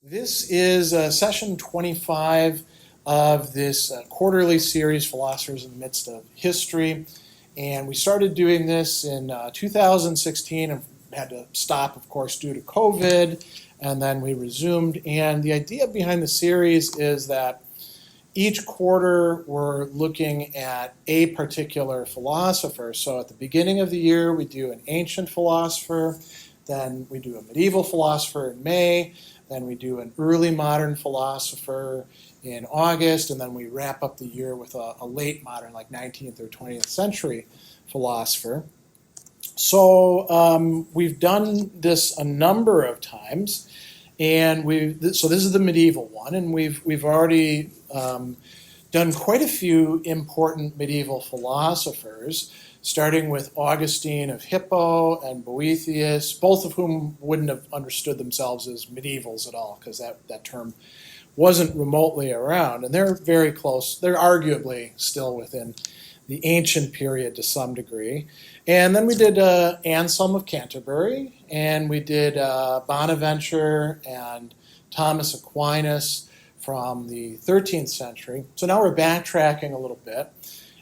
This is session 25 of this quarterly series, Philosophers in the Midst of History. And we started doing this in 2016 and had to stop, of course, due to COVID. And then we resumed. And the idea behind the series is that each quarter we're looking at a particular philosopher. So at the beginning of the year, we do an ancient philosopher. Then we do a medieval philosopher in May. Then we do an early modern philosopher in August, and then we wrap up the year with a late modern, like 19th or 20th century philosopher. So we've done this a number of times, and so this is the medieval one, and we've already done quite a few important medieval philosophers, starting with Augustine of Hippo and Boethius, both of whom wouldn't have understood themselves as medievals at all, because that term wasn't remotely around. And they're very close. They're arguably still within the ancient period to some degree. And then we did Anselm of Canterbury, and we did Bonaventure and Thomas Aquinas from the 13th century. So now we're backtracking a little bit.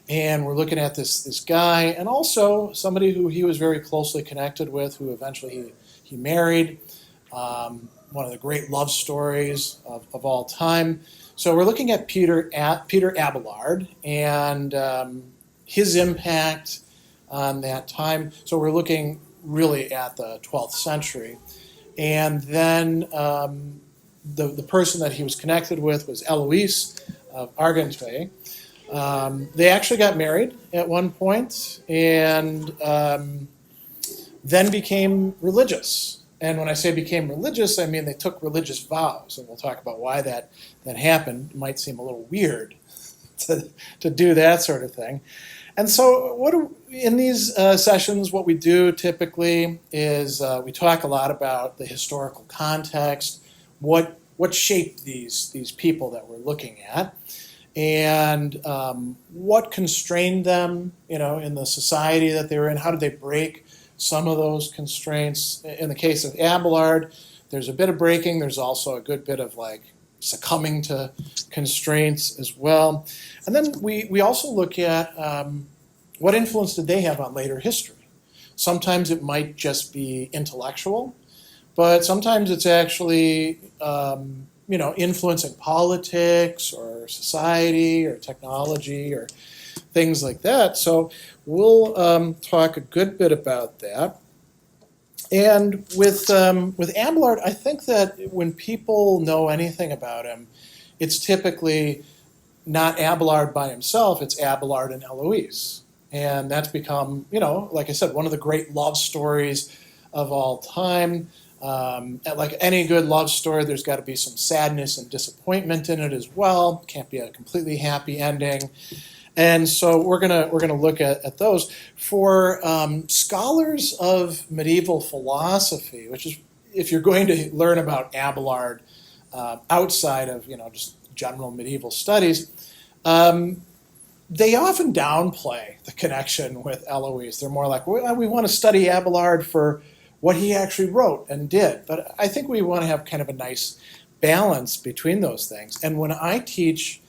And we're looking at this guy, and also somebody who he was very closely connected with, who eventually he married, one of the great love stories of all time. So we're looking at Peter Abelard and his impact on that time. So we're looking really at the 12th century. And then the person that he was connected with was Heloise of Argenteuil. They actually got married at one point and then became religious. And when I say became religious, I mean they took religious vows. And we'll talk about why that happened. It might seem a little weird to do that sort of thing. And so in these sessions, what we do typically is we talk a lot about the historical context, what shaped these people that we're looking at, and what constrained them, in the society that they were in. How did they break some of those constraints? In the case of Abelard, there's a bit of breaking. There's also a good bit of succumbing to constraints as well. And then we also look at what influence did they have on later history. Sometimes it might just be intellectual, but sometimes it's actually influencing politics or society or technology or things like that. So we'll talk a good bit about that. And with Abelard, I think that when people know anything about him, it's typically not Abelard by himself, it's Abelard and Heloise. And that's become, like I said, one of the great love stories of all time. Like any good love story, there's got to be some sadness and disappointment in it as well. Can't be a completely happy ending. And so we're gonna look at those. For scholars of medieval philosophy, which is, if you're going to learn about Abelard outside of just general medieval studies, they often downplay the connection with Heloise. They're more like, well, we want to study Abelard for what he actually wrote and did. But I think we want to have kind of a nice balance between those things. And when I teach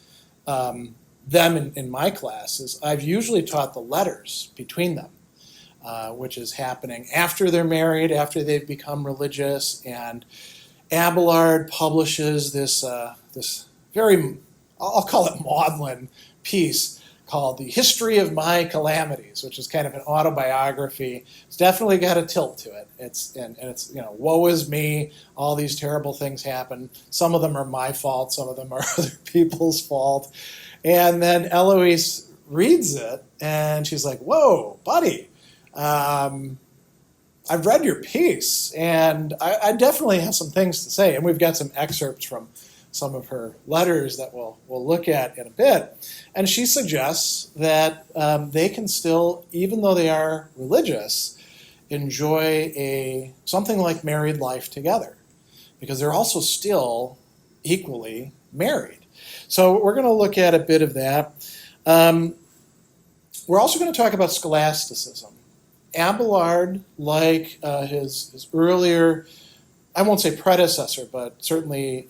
them in my classes, I've usually taught the letters between them, which is happening after they're married, after they've become religious. And Abelard publishes this very, I'll call it maudlin piece called The History of My Calamities, which is kind of an autobiography. It's definitely got a tilt to it. It's woe is me, all these terrible things happen. Some of them are my fault, some of them are other people's fault. And then Heloise reads it, and she's like, whoa, buddy, I've read your piece, and I definitely have some things to say. And we've got some excerpts from some of her letters that we'll look at in a bit. And she suggests that they can still, even though they are religious, enjoy something like married life together, because they're also still equally married. So we're going to look at a bit of that. We're also going to talk about scholasticism. Abelard, like his earlier I won't say predecessor, but certainly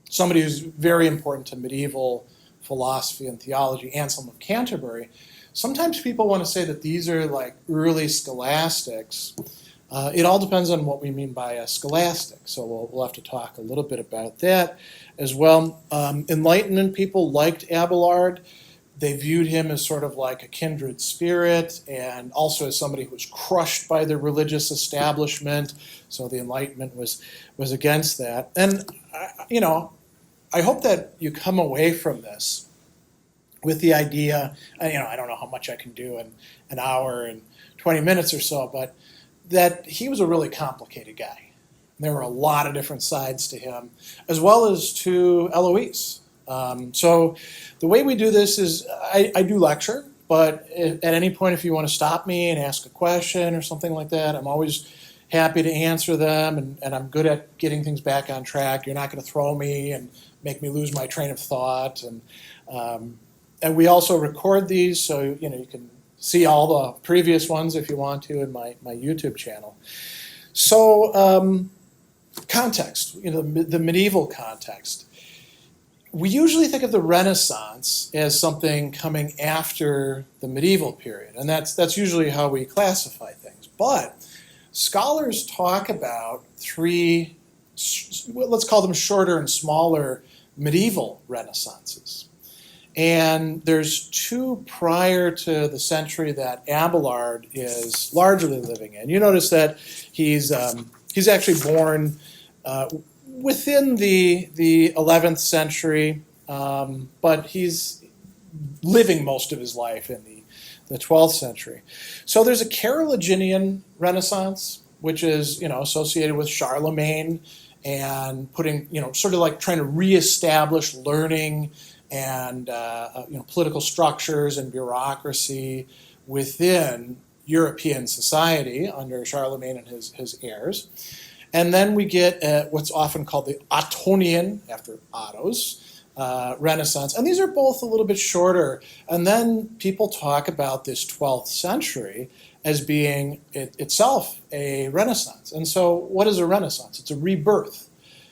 somebody who's very important to medieval philosophy and theology, Anselm of Canterbury. Sometimes people want to say that these are like early scholastics. It all depends on what we mean by a scholastic, so we'll have to talk a little bit about that as well. Enlightenment people liked Abelard. They viewed him as sort of like a kindred spirit, and also as somebody who was crushed by the religious establishment. So the Enlightenment was against that. And I hope that you come away from this with the idea. I don't know how much I can do in an hour and 20 minutes or so, but that he was a really complicated guy. There were a lot of different sides to him, as well as to Heloise. So the way we do this is I do lecture, but at any point if you want to stop me and ask a question or something like that, I'm always happy to answer them, and I'm good at getting things back on track. You're not going to throw me and make me lose my train of thought. And we also record these, so you can see all the previous ones if you want to in my YouTube channel. So context, the medieval context. We usually think of the Renaissance as something coming after the medieval period, and that's usually how we classify things. But scholars talk about three, let's call them shorter and smaller medieval Renaissances. And there's two prior to the century that Abelard is largely living in. You notice that he's actually born within the 11th century, but he's living most of his life in the 12th century. So there's a Carolingian Renaissance, which is associated with Charlemagne and putting sort of like trying to reestablish learning and political structures and bureaucracy within European society under Charlemagne and his heirs. And then we get what's often called the Ottonian, after Otto's, Renaissance. And these are both a little bit shorter. And then people talk about this 12th century as being itself a Renaissance. And so what is a Renaissance? It's a rebirth.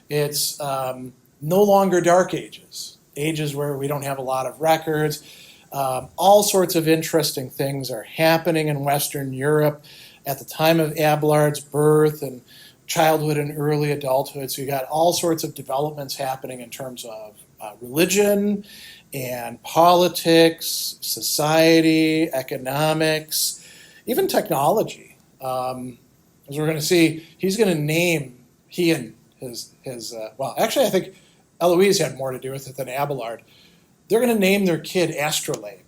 It's no longer Dark Ages, ages where we don't have a lot of records. All sorts of interesting things are happening in Western Europe at the time of Abelard's birth and childhood and early adulthood. So you got all sorts of developments happening in terms of religion and politics, society, economics, even technology. As we're going to see, he's going to name, he and his actually I think Heloise had more to do with it than Abelard. They're going to name their kid Astrolabe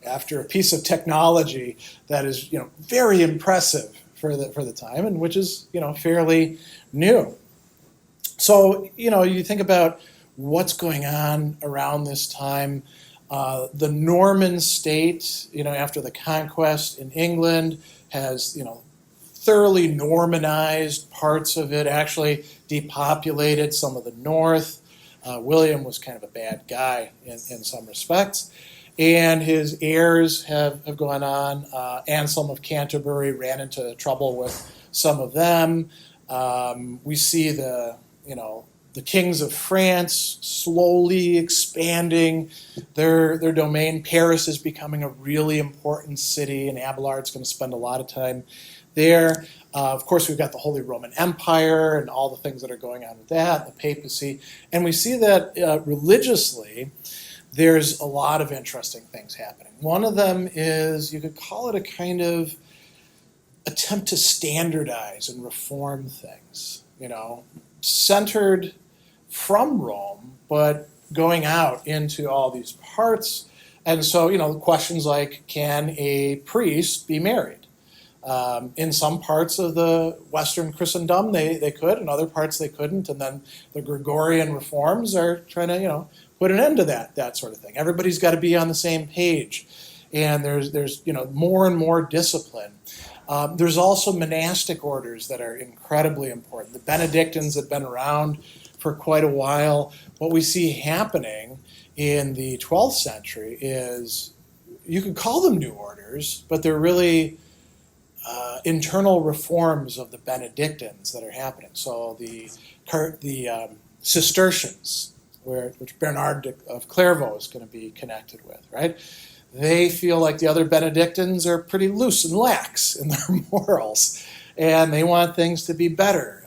after a piece of technology that is very impressive for the time, and which is fairly new. So you think about what's going on around this time. The Norman state, after the conquest in England, has thoroughly Normanized parts of it. Actually, depopulated some of the north. William was kind of a bad guy in some respects. And his heirs have gone on. Anselm of Canterbury ran into trouble with some of them. We see the kings of France slowly expanding their domain. Paris is becoming a really important city, and Abelard's going to spend a lot of time there. Of course, we've got the Holy Roman Empire and all the things that are going on with that, the papacy. And we see that religiously, there's a lot of interesting things happening. One of them is, you could call it a kind of attempt to standardize and reform things, centered from Rome, but going out into all these parts. And so, questions like, can a priest be married? In some parts of the Western Christendom, they could, in other parts they couldn't. And then the Gregorian reforms are trying to, put an end to that sort of thing. Everybody's got to be on the same page, and there's more and more discipline. There's also monastic orders that are incredibly important. The Benedictines have been around for quite a while. What we see happening in the 12th century is, you could call them new orders, but they're really internal reforms of the Benedictines that are happening. So the Cistercians, which Bernard of Clairvaux is going to be connected with, right? They feel like the other Benedictines are pretty loose and lax in their morals, and they want things to be better.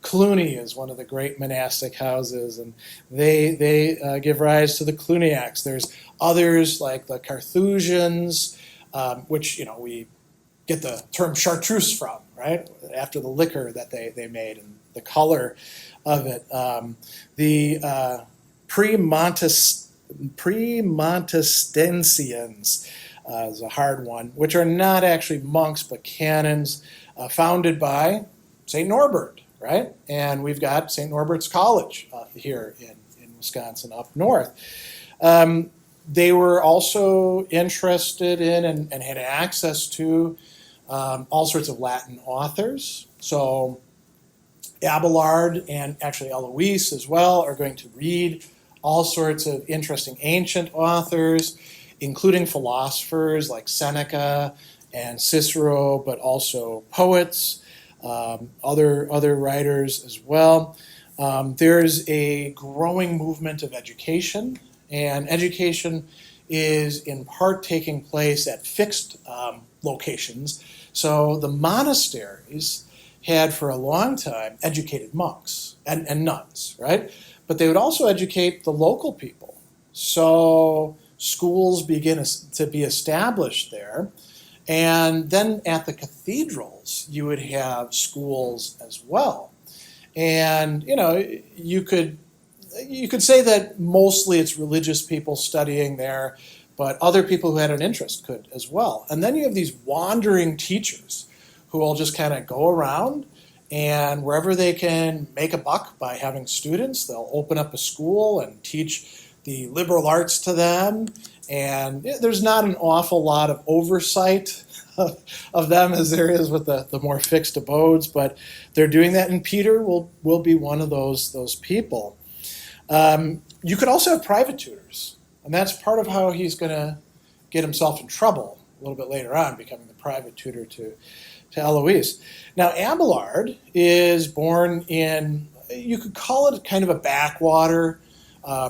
Cluny is one of the great monastic houses, and they give rise to the Cluniacs. There's others like the Carthusians, which we get the term chartreuse from, right? After the liquor that they made and the color of it. The Pre-Montestensians is a hard one, which are not actually monks but canons, founded by St. Norbert, right? And we've got St. Norbert's College here in Wisconsin up north. They were also interested in and had access to all sorts of Latin authors. So Abelard and actually Heloise as well are going to read all sorts of interesting ancient authors, including philosophers like Seneca and Cicero, but also poets, other writers as well. There's a growing movement of education, and education is in part taking place at fixed locations. So the monasteries had for a long time educated monks and nuns, right? But they would also educate the local people. So schools begin to be established there. And then at the cathedrals, you would have schools as well. And, you could say that mostly it's religious people studying there, but other people who had an interest could as well. And then you have these wandering teachers who will just kind of go around, and wherever they can make a buck by having students, they'll open up a school and teach the liberal arts to them. And there's not an awful lot of oversight of them as there is with the more fixed abodes, but they're doing that, and Peter will be one of those people. You could also have private tutors, and that's part of how he's going to get himself in trouble a little bit later on, becoming the private tutor to Heloise. Now, Abelard is born in, you could call it kind of a backwater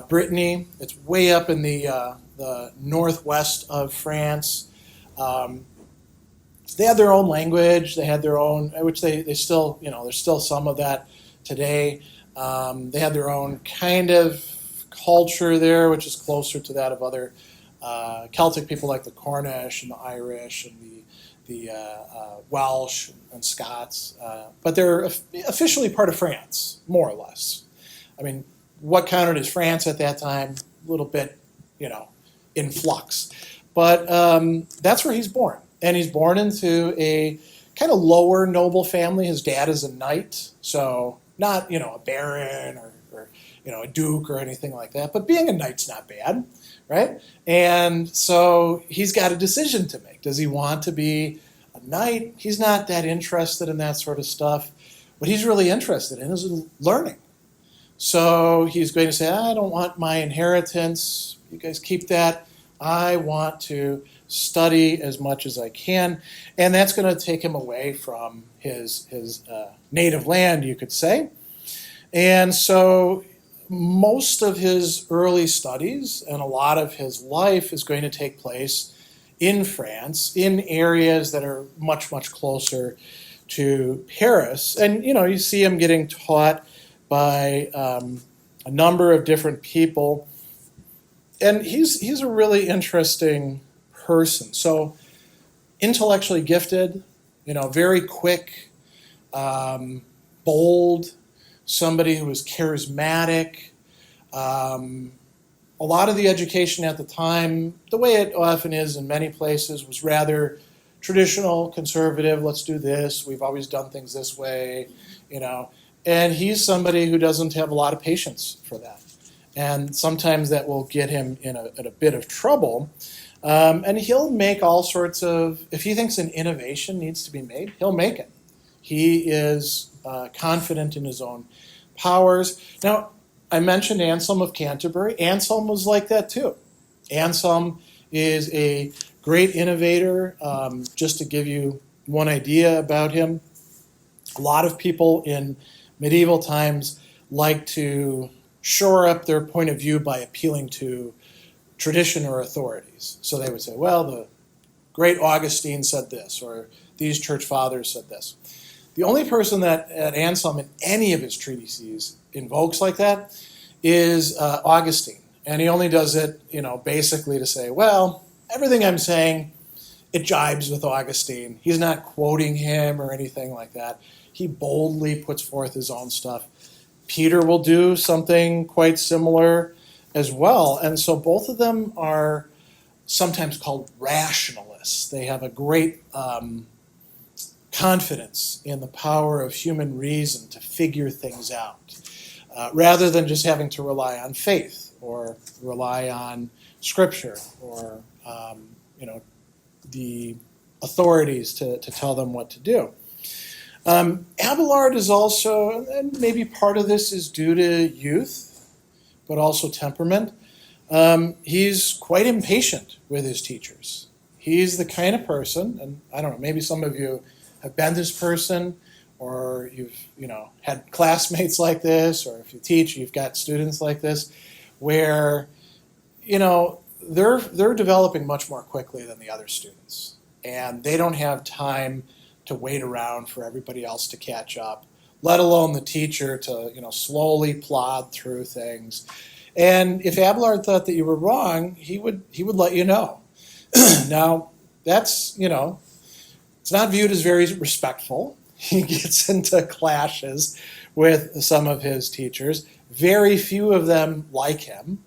Brittany. It's way up in the northwest of France. They had their own language. They had their own, which they still, there's still some of that today. They had their own kind of culture there, which is closer to that of other Celtic people like the Cornish and the Irish and the Welsh and Scots. But they're officially part of France, more or less. I mean, what counted as France at that time, a little bit, in flux. But that's where he's born. And he's born into a kind of lower noble family. His dad is a knight, so not, a baron or a duke or anything like that. But being a knight's not bad, right? And so he's got a decision to make. Does he want to be a knight? He's not that interested in that sort of stuff. What he's really interested in is learning. So he's going to say, I don't want my inheritance. You guys keep that. I want to study as much as I can. And that's going to take him away from his native land, you could say. And so most of his early studies and a lot of his life is going to take place in France, in areas that are much, much closer to Paris. And, you see him getting taught by a number of different people. And he's a really interesting person. So intellectually gifted, very quick, bold, somebody who was charismatic. A lot of the education at the time, the way it often is in many places, was rather traditional, conservative. Let's do this. We've always done things this way, And he's somebody who doesn't have a lot of patience for that. And sometimes that will get him in a bit of trouble. And he'll make all sorts of, if he thinks an innovation needs to be made, he'll make it. He is confident in his own powers. Now, I mentioned Anselm of Canterbury. Anselm was like that too. Anselm is a great innovator. Just to give you, one idea about him. A lot of people in medieval times like to shore up their point of view by appealing to tradition or authorities. So they would say, well, the great Augustine said this, or these church fathers said this. The only person that Anselm in any of his treatises invokes like that is Augustine. And he only does it, basically to say, well, everything I'm saying, it jibes with Augustine. He's not quoting him or anything like that. He boldly puts forth his own stuff. Peter will do something quite similar as well. And so both of them are sometimes called rationalists. They have a great confidence in the power of human reason to figure things out, rather than just having to rely on faith or rely on Scripture or the authorities to tell them what to do. Abelard is also, and maybe part of this is due to youth, but also temperament. He's quite impatient with his teachers. He's the kind of person, and I don't know, maybe some of you have been this person, or you've had classmates like this, or if you teach, you've got students like this, where they're developing much more quickly than the other students, and they don't have time to wait around for everybody else to catch up, let alone the teacher to slowly plod through things. And if Abelard thought that you were wrong, he would let you know. Now, that's it's not viewed as very respectful. He gets into clashes with some of his teachers. Very few of them like him.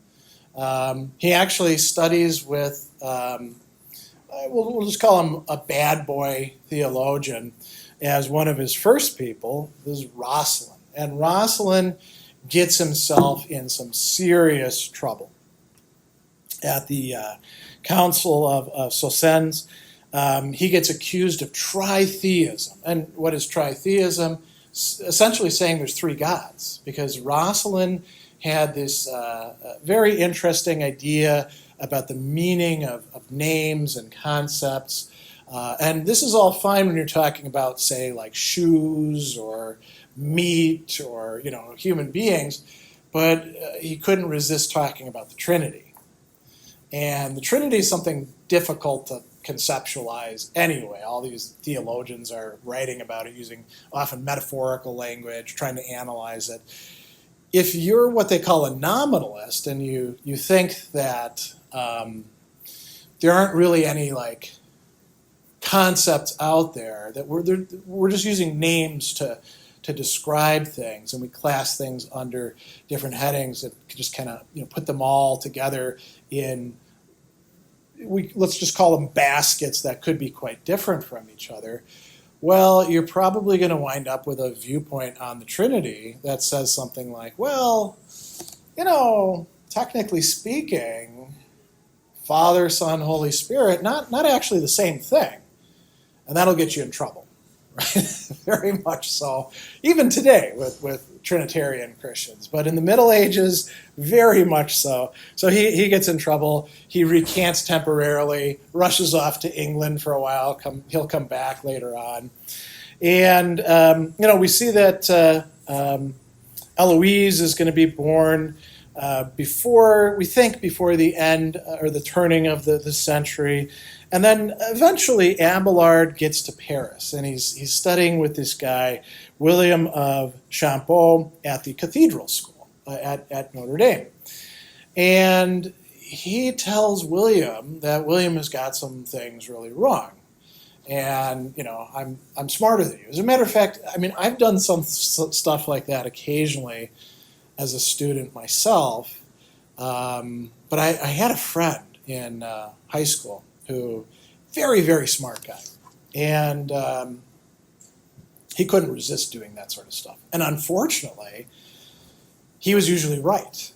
He actually studies with, we'll just call him a bad boy theologian, as one of his first people. This is Roscelin. And Roscelin gets himself in some serious trouble. At the Council of Soissons, he gets accused of tritheism. And what is tritheism? Essentially saying there's three gods, because Roscelin had this very interesting idea about the meaning of names and concepts. And this is all fine when you're talking about, say, like shoes or meat or human beings, but he couldn't resist talking about the Trinity. And the Trinity is something difficult to conceptualize anyway. All these theologians are writing about it using often metaphorical language, trying to analyze it. If you're what they call a nominalist, and you think that there aren't really any concepts out there, that we're just using names to describe things, and we class things under different headings that just kind of put them all together in, let's just call them baskets that could be quite different from each other. Well, you're probably going to wind up with a viewpoint on the Trinity that says something like, well, technically speaking, Father, Son, Holy Spirit, not actually the same thing. And that'll get you in trouble, right? Very much so. Even today with Trinitarian Christians. But in the Middle Ages, very much so. So he gets in trouble. He recants temporarily, rushes off to England for a while. He'll come back later on. And, we see that Heloise is going to be born before the end or the turning of the century. And then eventually Abelard gets to Paris, and he's studying with this guy, William of Champeaux, at the cathedral school at Notre Dame. And he tells William that William has got some things really wrong. And, I'm smarter than you. As a matter of fact, I've done some stuff like that occasionally as a student myself. But I had a friend in high school who, very, very smart guy. And he couldn't resist doing that sort of stuff. And unfortunately, he was usually right,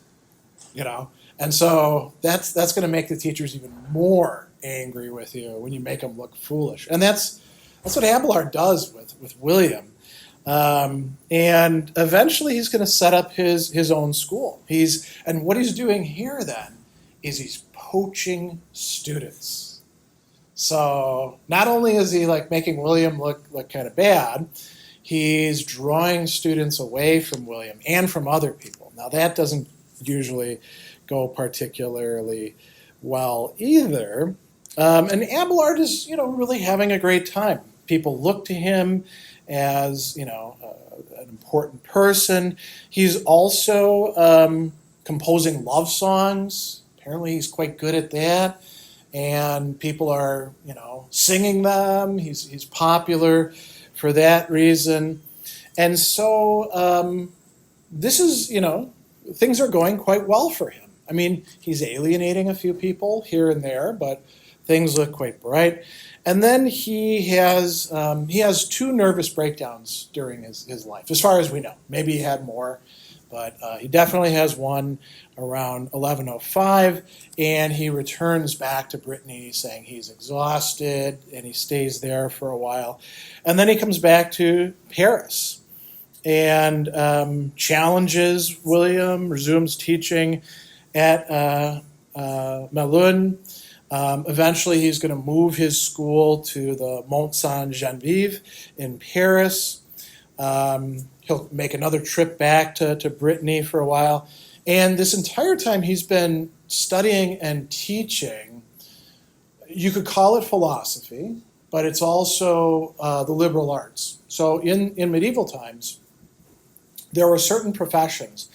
And so that's going to make the teachers even more angry with you when you make them look foolish. And that's what Abelard does with William. And eventually he's going to set up his own school. And what he's doing here then is he's poaching students. So not only is he like making William look kind of bad, he's drawing students away from William and from other people. Now that doesn't usually go particularly well either. And Abelard is, really having a great time. People look to him as, an important person. He's also composing love songs. Apparently he's quite good at that. And people are, singing them. He's popular for that reason. And so this is, things are going quite well for him. I mean, he's alienating a few people here and there, but things look quite bright. And then he has 2 nervous breakdowns during his life, as far as we know. Maybe he had more, but he definitely has one around 1105, and he returns back to Brittany saying he's exhausted, and he stays there for a while. And then he comes back to Paris and challenges William, resumes teaching at Melun. Eventually, he's going to move his school to the Mont Saint-Geneviève in Paris. He'll make another trip back to Brittany for a while. And this entire time, he's been studying and teaching. You could call it philosophy, but it's also the liberal arts. So in medieval times, there were certain professions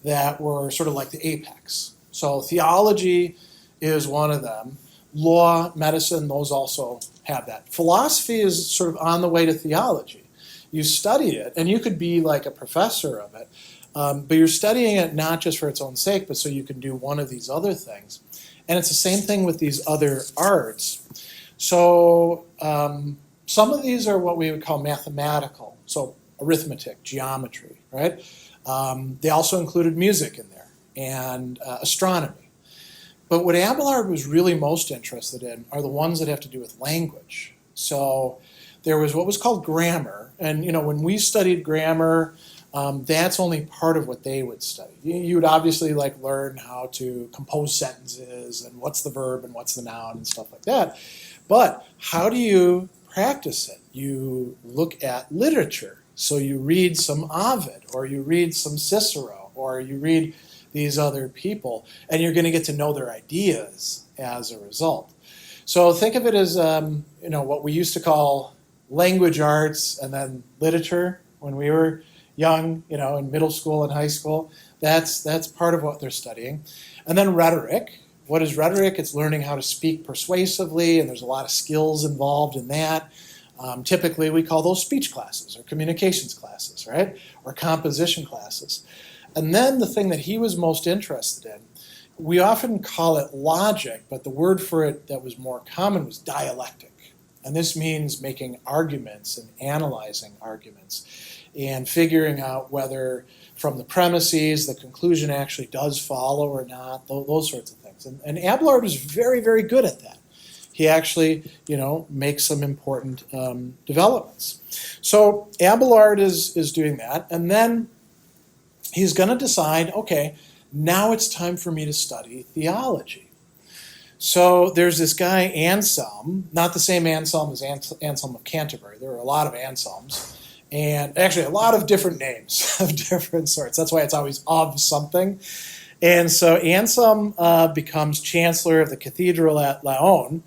that were sort of like the apex. So theology is one of them. Law, medicine, those also have that. Philosophy is sort of on the way to theology. You study it, and you could be like a professor of it, but you're studying it not just for its own sake, but so you can do one of these other things. And it's the same thing with these other arts. So some of these are what we would call mathematical, so arithmetic, geometry, right? They also included music in there, and astronomy. But what Abelard was really most interested in are the ones that have to do with language. So there was what was called grammar, and when we studied grammar, that's only part of what they would study. You would obviously learn how to compose sentences and what's the verb and what's the noun and stuff like that. But how do you practice it? You look at literature. So you read some Ovid, or you read some Cicero, or you read these other people, and you're going to get to know their ideas as a result. So think of it as what we used to call language arts and then literature when we were young, in middle school and high school. That's part of what they're studying. And then rhetoric. What is rhetoric? It's learning how to speak persuasively, and there's a lot of skills involved in that. Typically, we call those speech classes or communications classes, right? Or composition classes. And then the thing that he was most interested in, we often call it logic, but the word for it that was more common was dialectic. And this means making arguments and analyzing arguments and figuring out whether from the premises the conclusion actually does follow or not, those sorts of things. And Abelard was very, very good at that. He actually, makes some important developments. So Abelard is doing that, and then he's going to decide, okay, now it's time for me to study theology. So there's this guy, Anselm, not the same Anselm as Anselm of Canterbury. There are a lot of Anselms, and actually a lot of different names of different sorts. That's why it's always of something. And so Anselm becomes chancellor of the cathedral at Laon,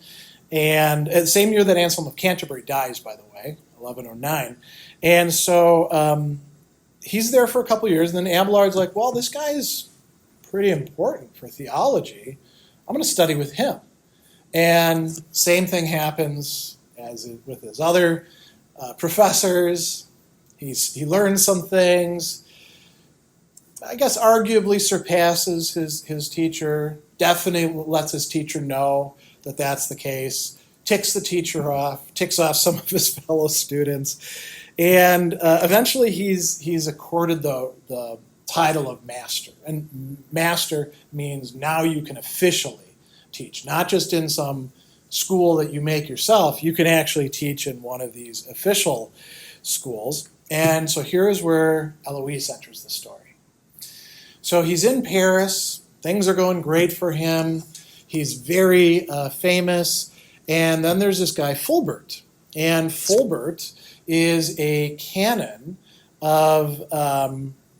and the same year that Anselm of Canterbury dies, by the way, 1109. And so he's there for a couple of years, and then Abelard's like, well, this guy is pretty important for theology. I'm going to study with him. And same thing happens as with his other professors. He learns some things. I guess arguably surpasses his teacher, definitely lets his teacher know that that's the case, ticks the teacher off, ticks off some of his fellow students, and eventually he's accorded the title of master. And master means now you can officially teach, not just in some school that you make yourself. You can actually teach in one of these official schools. And so here's where Heloise enters the story. So he's in Paris. Things are going great for him. He's very famous. And then there's this guy, Fulbert. And Fulbert is a canon of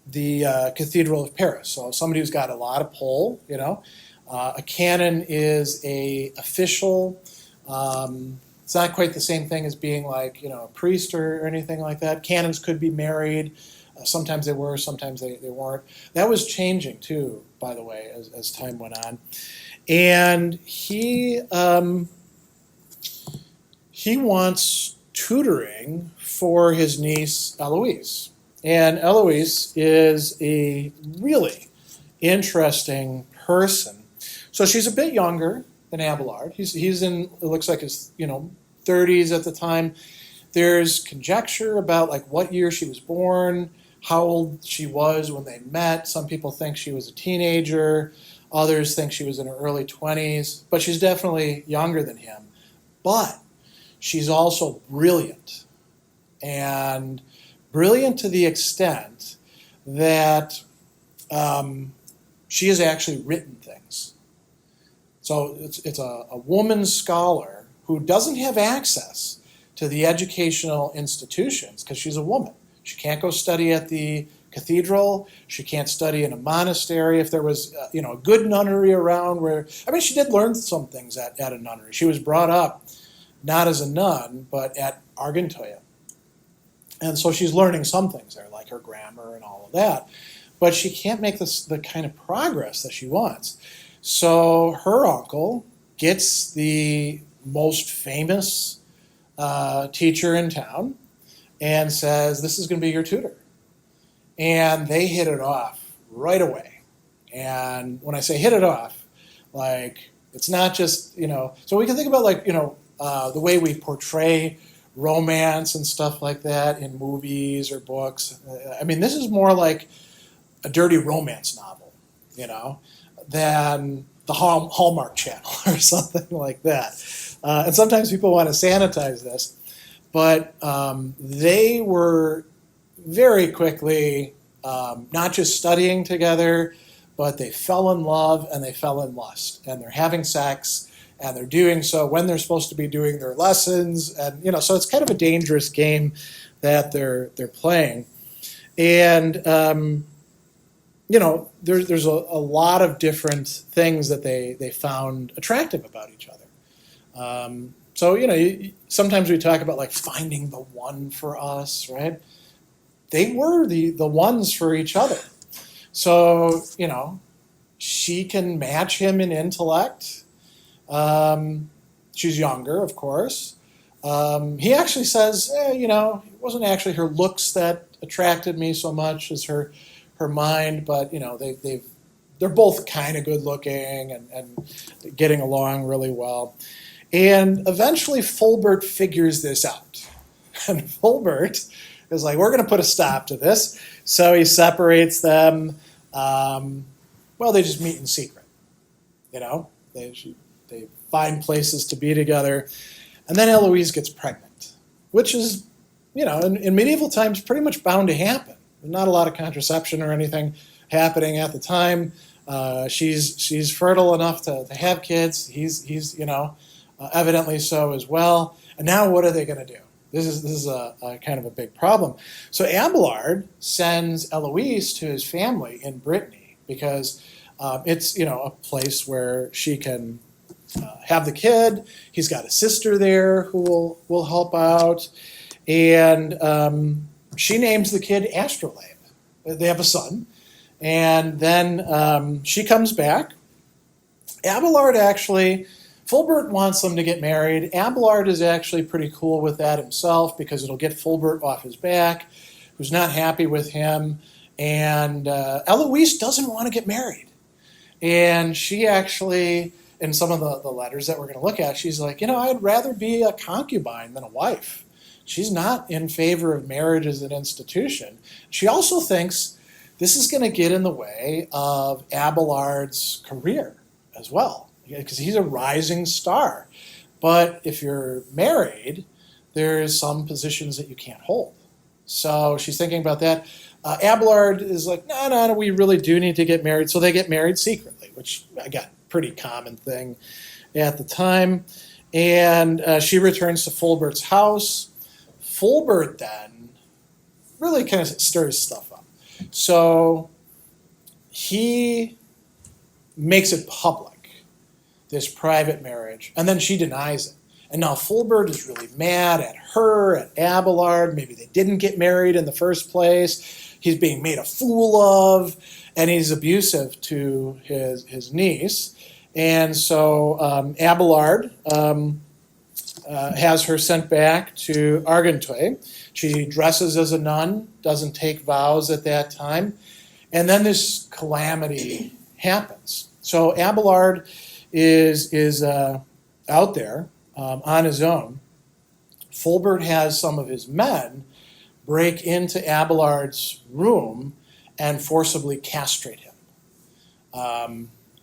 the Cathedral of Paris. So somebody who's got a lot of pull, you know. A canon is a official. It's not quite the same thing as being like, you know, a priest or anything like that. Canons could be married. Sometimes they were, sometimes they weren't. That was changing too, by the way, as time went on. And he wants tutoring for his niece Heloise. And Heloise is a really interesting person. So she's a bit younger than Abelard. He's in, it looks like his, 30s at the time. There's conjecture about like what year she was born, how old she was when they met. Some people think she was a teenager. Others think she was in her early 20s. But she's definitely younger than him. But she's also brilliant. And brilliant to the extent that she has actually written things. So it's a woman scholar who doesn't have access to the educational institutions because she's a woman. She can't go study at the cathedral. She can't study in a monastery. If there was a good nunnery around where, she did learn some things at a nunnery. She was brought up not as a nun, but at Argenteuil. And so she's learning some things there, like her grammar and all of that. But she can't make the kind of progress that she wants. So her uncle gets the most famous teacher in town and says, this is going to be your tutor. And they hit it off right away. And when I say hit it off, like, it's not just, so we can think about the way we portray romance and stuff like that in movies or books. This is more like a dirty romance novel, than the Hallmark Channel or something like that. And sometimes people want to sanitize this, but they were very quickly not just studying together, but they fell in love and they fell in lust, and they're having sex, and they're doing so when they're supposed to be doing their lessons, and so it's kind of a dangerous game that they're playing, and there's a lot of different things that they found attractive about each other. Sometimes we talk about like finding the one for us, right? They were the ones for each other. So, she can match him in intellect. She's younger, of course. He actually says, it wasn't actually her looks that attracted me so much as her mind, but they're both kind of good looking and getting along really well. And eventually Fulbert figures this out. And Fulbert is like, we're going to put a stop to this. So he separates them. They just meet in secret. They find places to be together. And then Heloise gets pregnant, which is, in medieval times pretty much bound to happen. Not a lot of contraception or anything happening at the time. She's fertile enough to have kids. He's evidently so as well. And now what are they going to do? This is a kind of a big problem. So Abelard sends Heloise to his family in Brittany because it's a place where she can have the kid. He's got a sister there who will help out, and she names the kid Astrolabe. They have a son, and then she comes back. Abelard actually, Fulbert wants them to get married. Abelard is actually pretty cool with that himself because it'll get Fulbert off his back, who's not happy with him. And Heloise doesn't want to get married. And she actually, in some of the letters that we're going to look at, she's like, I'd rather be a concubine than a wife. She's not in favor of marriage as an institution. She also thinks this is going to get in the way of Abelard's career as well, because he's a rising star. But if you're married, there's some positions that you can't hold. So she's thinking about that. Abelard is like, no, we really do need to get married. So they get married secretly, which, again, pretty common thing at the time. And she returns to Fulbert's house. Fulbert then really kind of stirs stuff up. So he makes it public, this private marriage, and then she denies it. And now Fulbert is really mad at her, at Abelard. Maybe they didn't get married in the first place. He's being made a fool of, and he's abusive to his niece. And so Abelard has her sent back to Argenteuil. She dresses as a nun, doesn't take vows at that time. And then this calamity happens. So Abelard is out there on his own. Fulbert has some of his men break into Abelard's room and forcibly castrate him.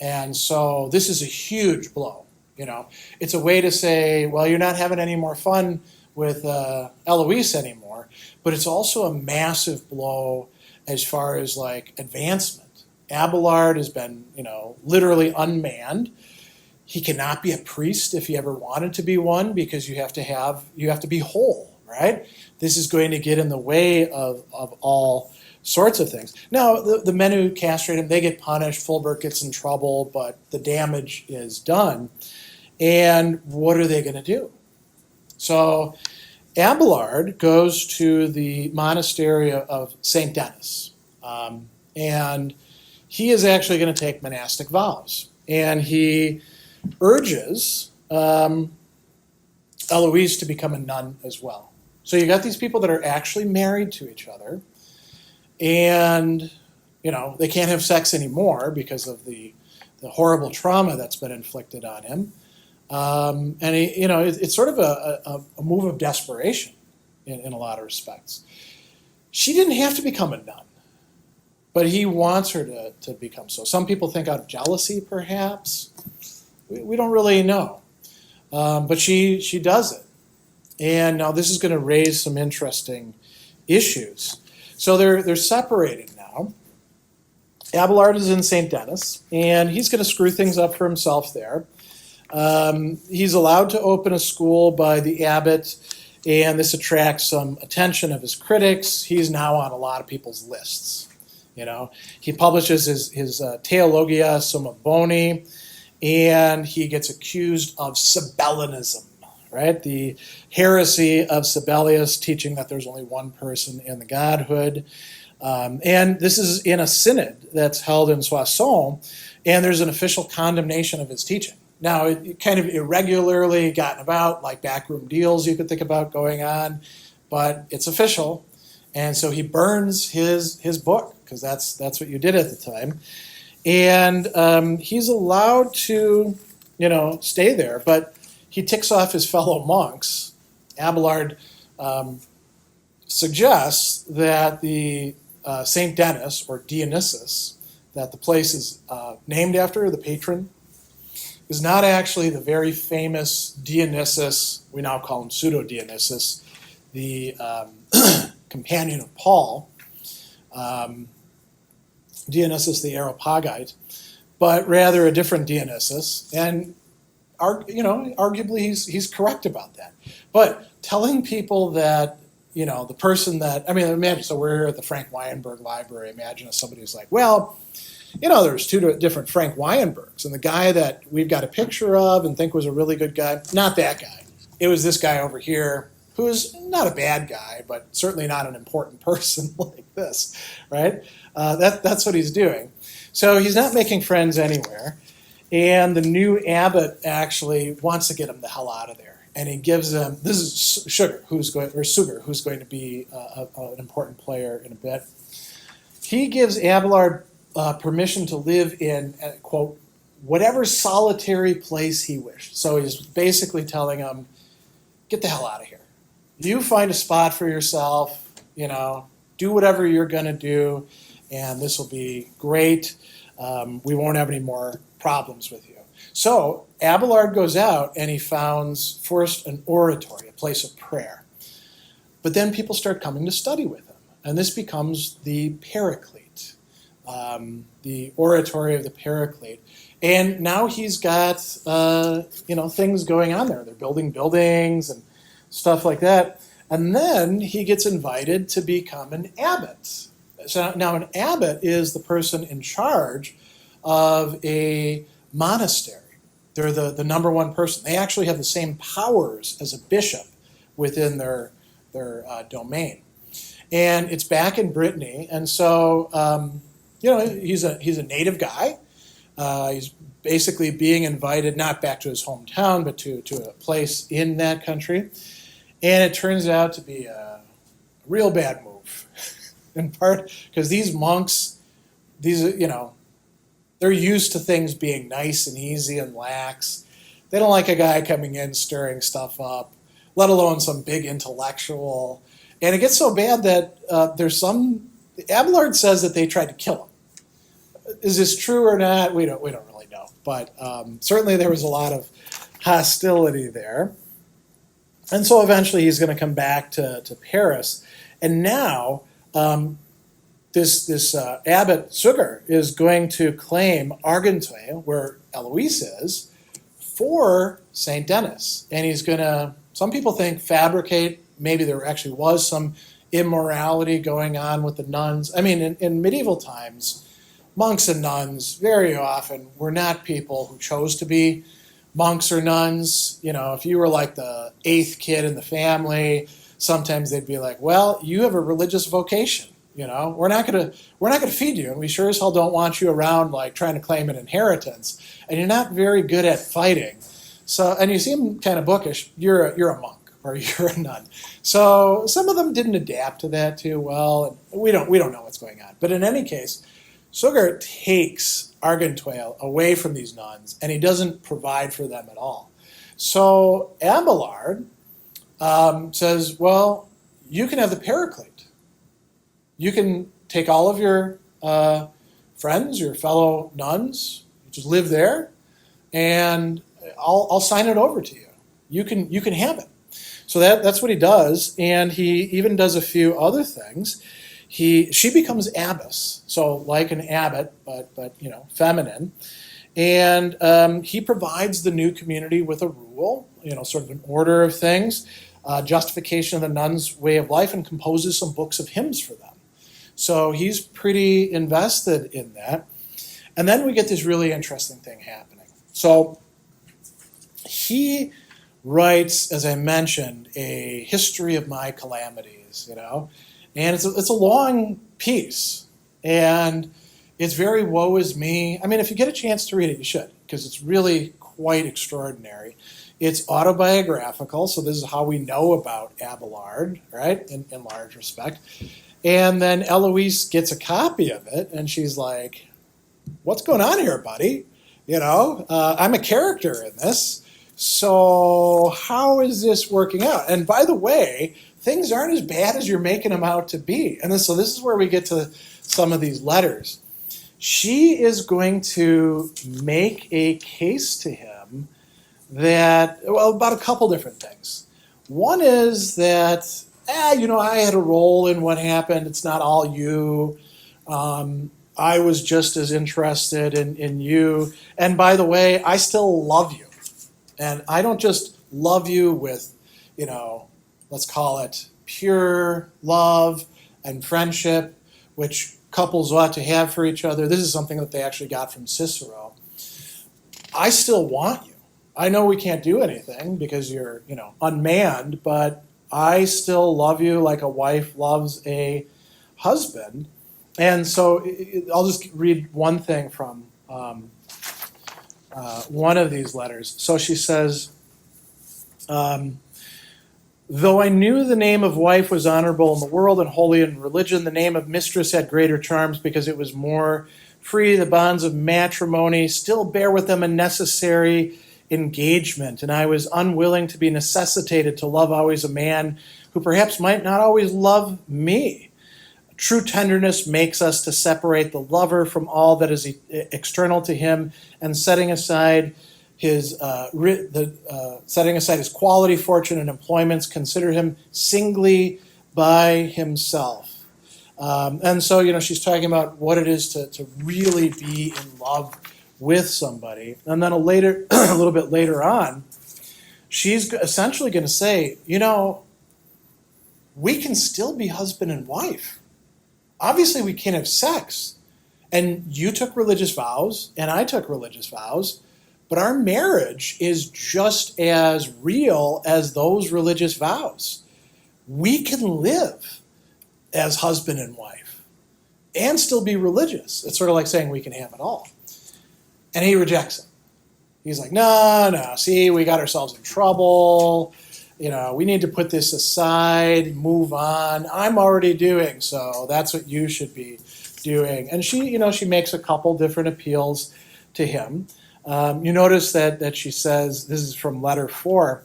And so this is a huge blow. You know, it's a way to say, well, you're not having any more fun with Heloise anymore, but it's also a massive blow as far as like advancement. Abelard has been, literally unmanned. He cannot be a priest if he ever wanted to be one, because you have to be whole, right? This is going to get in the way of all sorts of things. Now, the men who castrate him, they get punished. Fulbert gets in trouble, but the damage is done. And what are they going to do? So Abelard goes to the monastery of St. Denis, and he is actually going to take monastic vows. And he urges Heloise to become a nun as well. So you got these people that are actually married to each other, and they can't have sex anymore because of the horrible trauma that's been inflicted on him. And it's sort of a move of desperation in a lot of respects. She didn't have to become a nun, but he wants her to become so. Some people think out of jealousy, perhaps. We don't really know. But she does it. And now this is going to raise some interesting issues. So they're separated now. Abelard is in St. Denis, and he's going to screw things up for himself there. He's allowed to open a school by the abbot, and this attracts some attention of his critics. He's now on a lot of people's lists. He publishes his Theologia Summa Boni, and he gets accused of Sabellianism, right? The heresy of Sabellius, teaching that there's only one person in the godhood. And this is in a synod that's held in Soissons, and there's an official condemnation of his teaching. Now, it kind of irregularly gotten about, like backroom deals you could think about going on, but it's official. And so he burns his book, because that's what you did at the time. And he's allowed to, stay there, but he ticks off his fellow monks. Abelard suggests that the St. Denis, or Dionysus, that the place is named after, the patron, is not actually the very famous Dionysus, we now call him Pseudo-Dionysus, the companion of Paul, Dionysus the Areopagite, but rather a different Dionysus. And arguably he's correct about that. But telling people that, the person that, imagine, so we're here at the Frank Weinberg Library. Imagine if somebody was like, well, there's two different Frank Weinbergs, and the guy that we've got a picture of and think was a really good guy, not that guy. It was this guy over here, who's not a bad guy, but certainly not an important person like this, right? That's what he's doing. So he's not making friends anywhere, and the new abbot actually wants to get him the hell out of there. And he gives him, this is Sugar, who's going to be an important player in a bit. He gives Abelard permission to live in, quote, whatever solitary place he wished. So he's basically telling him, get the hell out of here. You find a spot for yourself, do whatever you're going to do, and this will be great. We won't have any more problems with you. So Abelard goes out, and he founds first an oratory, a place of prayer. But then people start coming to study with him, and this becomes the Paraclete, the oratory of the Paraclete. And now he's got, things going on there. They're building buildings and stuff like that. And then he gets invited to become an abbot. So now an abbot is the person in charge of a monastery. They're the number one person. They actually have the same powers as a bishop within their domain. And it's back in Brittany. And so, he's a native guy. He's basically being invited not back to his hometown, but to a place in that country. And it turns out to be a real bad move, in part because these monks, they're used to things being nice and easy and lax. They don't like a guy coming in stirring stuff up, let alone some big intellectual. And it gets so bad that Abelard says that they tried to kill him. Is this true or not? We don't really know. But certainly there was a lot of hostility there. And so eventually he's going to come back to Paris. And now this abbot Suger is going to claim Argenteuil, where Heloise is, for St. Denis. And he's going to, some people think, fabricate, maybe there actually was some immorality going on with the nuns. I mean, in medieval times, monks and nuns very often were not people who chose to be monks or nuns. If you were like the eighth kid in the family, sometimes they'd be like, well, you have a religious vocation. We're not gonna feed you, and we sure as hell don't want you around like trying to claim an inheritance, and you're not very good at fighting. So, and you seem kind of bookish. You're a monk or you're a nun. So some of them didn't adapt to that too well, and we don't know what's going on. But in any case, Suger takes Argenteuil away from these nuns, and he doesn't provide for them at all. So Abelard says, well, you can have the Paraclete. You can take all of your friends, your fellow nuns, just live there, and I'll sign it over to you. You can have it. So that's what he does, and he even does a few other things. She becomes abbess, so like an abbot, but feminine, and he provides the new community with a rule, sort of an order of things, justification of the nuns' way of life, and composes some books of hymns for them. So he's pretty invested in that. And then we get this really interesting thing happening. So he writes, as I mentioned, a history of my calamities, and it's a long piece, and it's very woe is me. I mean, if you get a chance to read it, you should, because it's really quite extraordinary. It's autobiographical, so this is how we know about Abelard, right, in large respect. And then Heloise gets a copy of it, and she's like, what's going on here, buddy? I'm a character in this, so how is this working out? And by the way, things aren't as bad as you're making them out to be. And so this is where we get to some of these letters. She is going to make a case to him about a couple different things. One is that, I had a role in what happened. It's not all you. I was just as interested in you. And by the way, I still love you. And I don't just love you with, let's call it pure love and friendship, which couples ought to have for each other. This is something that they actually got from Cicero. I still want you. I know we can't do anything because you're, unmanned, but I still love you like a wife loves a husband. And so I'll just read one thing from one of these letters. So she says, though I knew the name of wife was honorable in the world and holy in religion, the name of mistress had greater charms because it was more free. The bonds of matrimony still bear with them a necessary engagement, and I was unwilling to be necessitated to love always a man who perhaps might not always love me. True tenderness makes us to separate the lover from all that is external to him, and setting aside his quality, fortune, and employments, consider him singly by himself. And so, she's talking about what it is to really be in love with somebody. And then a little bit later on, she's essentially going to say, we can still be husband and wife. Obviously, we can't have sex. And you took religious vows, and I took religious vows, but our marriage is just as real as those religious vows. We can live as husband and wife and still be religious. It's sort of like saying we can have it all. And he rejects it. He's like, no, see, we got ourselves in trouble. We need to put this aside, move on. I'm already doing so. That's what you should be doing. And she makes a couple different appeals to him. You notice that she says, this is from letter 4,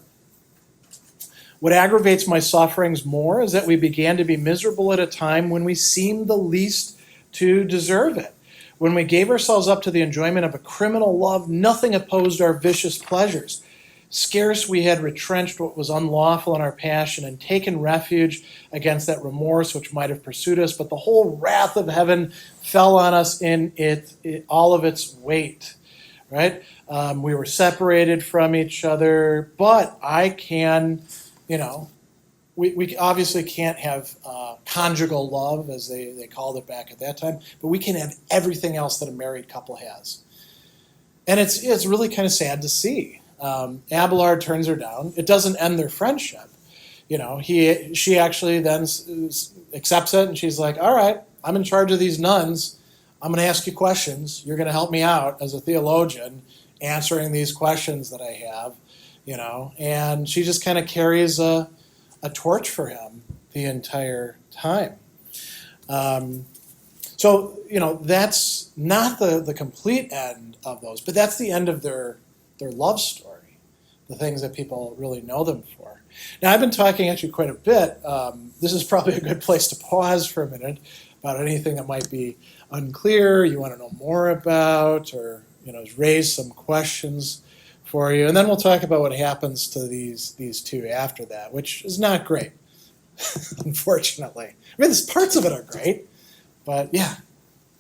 what aggravates my sufferings more is that we began to be miserable at a time when we seemed the least to deserve it. When we gave ourselves up to the enjoyment of a criminal love, nothing opposed our vicious pleasures. Scarce we had retrenched what was unlawful in our passion and taken refuge against that remorse which might have pursued us, but the whole wrath of heaven fell on us in all of its weight. Right? We were separated from each other, but I can, we obviously can't have conjugal love, as they called it back at that time, but we can have everything else that a married couple has. And it's really kind of sad to see. Abelard turns her down. It doesn't end their friendship. She actually then accepts it, and she's like, all right, I'm in charge of these nuns. I'm going to ask you questions. You're going to help me out as a theologian answering these questions that I have, and she just kind of carries a torch for him the entire time. So, that's not the complete end of those, but that's the end of their love story, the things that people really know them for. Now, I've been talking actually quite a bit. This is probably a good place to pause for a minute about anything that might be unclear, you want to know more about, or raise some questions for you. And then we'll talk about what happens to these two after that, which is not great, unfortunately. I mean, parts of it are great, but yeah.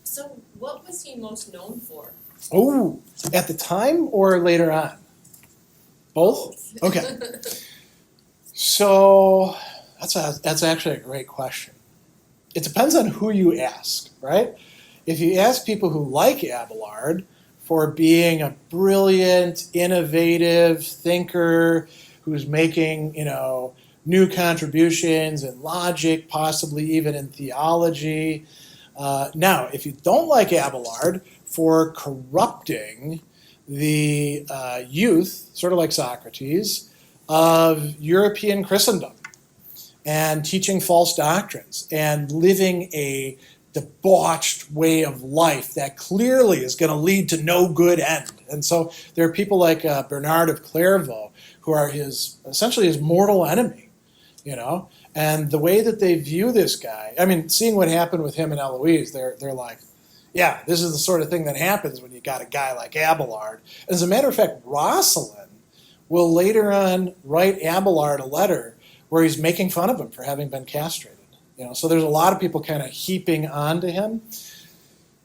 So what was he most known for? Oh, at the time or later on? Both? Okay. So that's actually a great question. It depends on who you ask, right? If you ask people who like Abelard for being a brilliant, innovative thinker who's making, new contributions in logic, possibly even in theology. Now, if you don't like Abelard for corrupting the youth, sort of like Socrates, of European Christendom and teaching false doctrines and living a debauched way of life that clearly is going to lead to no good end. And so there are people like Bernard of Clairvaux who are essentially his mortal enemy, and the way that they view this guy, I mean, seeing what happened with him and Heloise, they're like, yeah, this is the sort of thing that happens when you got a guy like Abelard. As a matter of fact, Rosalind will later on write Abelard a letter where he's making fun of him for having been castrated. So there's a lot of people kind of heaping onto him.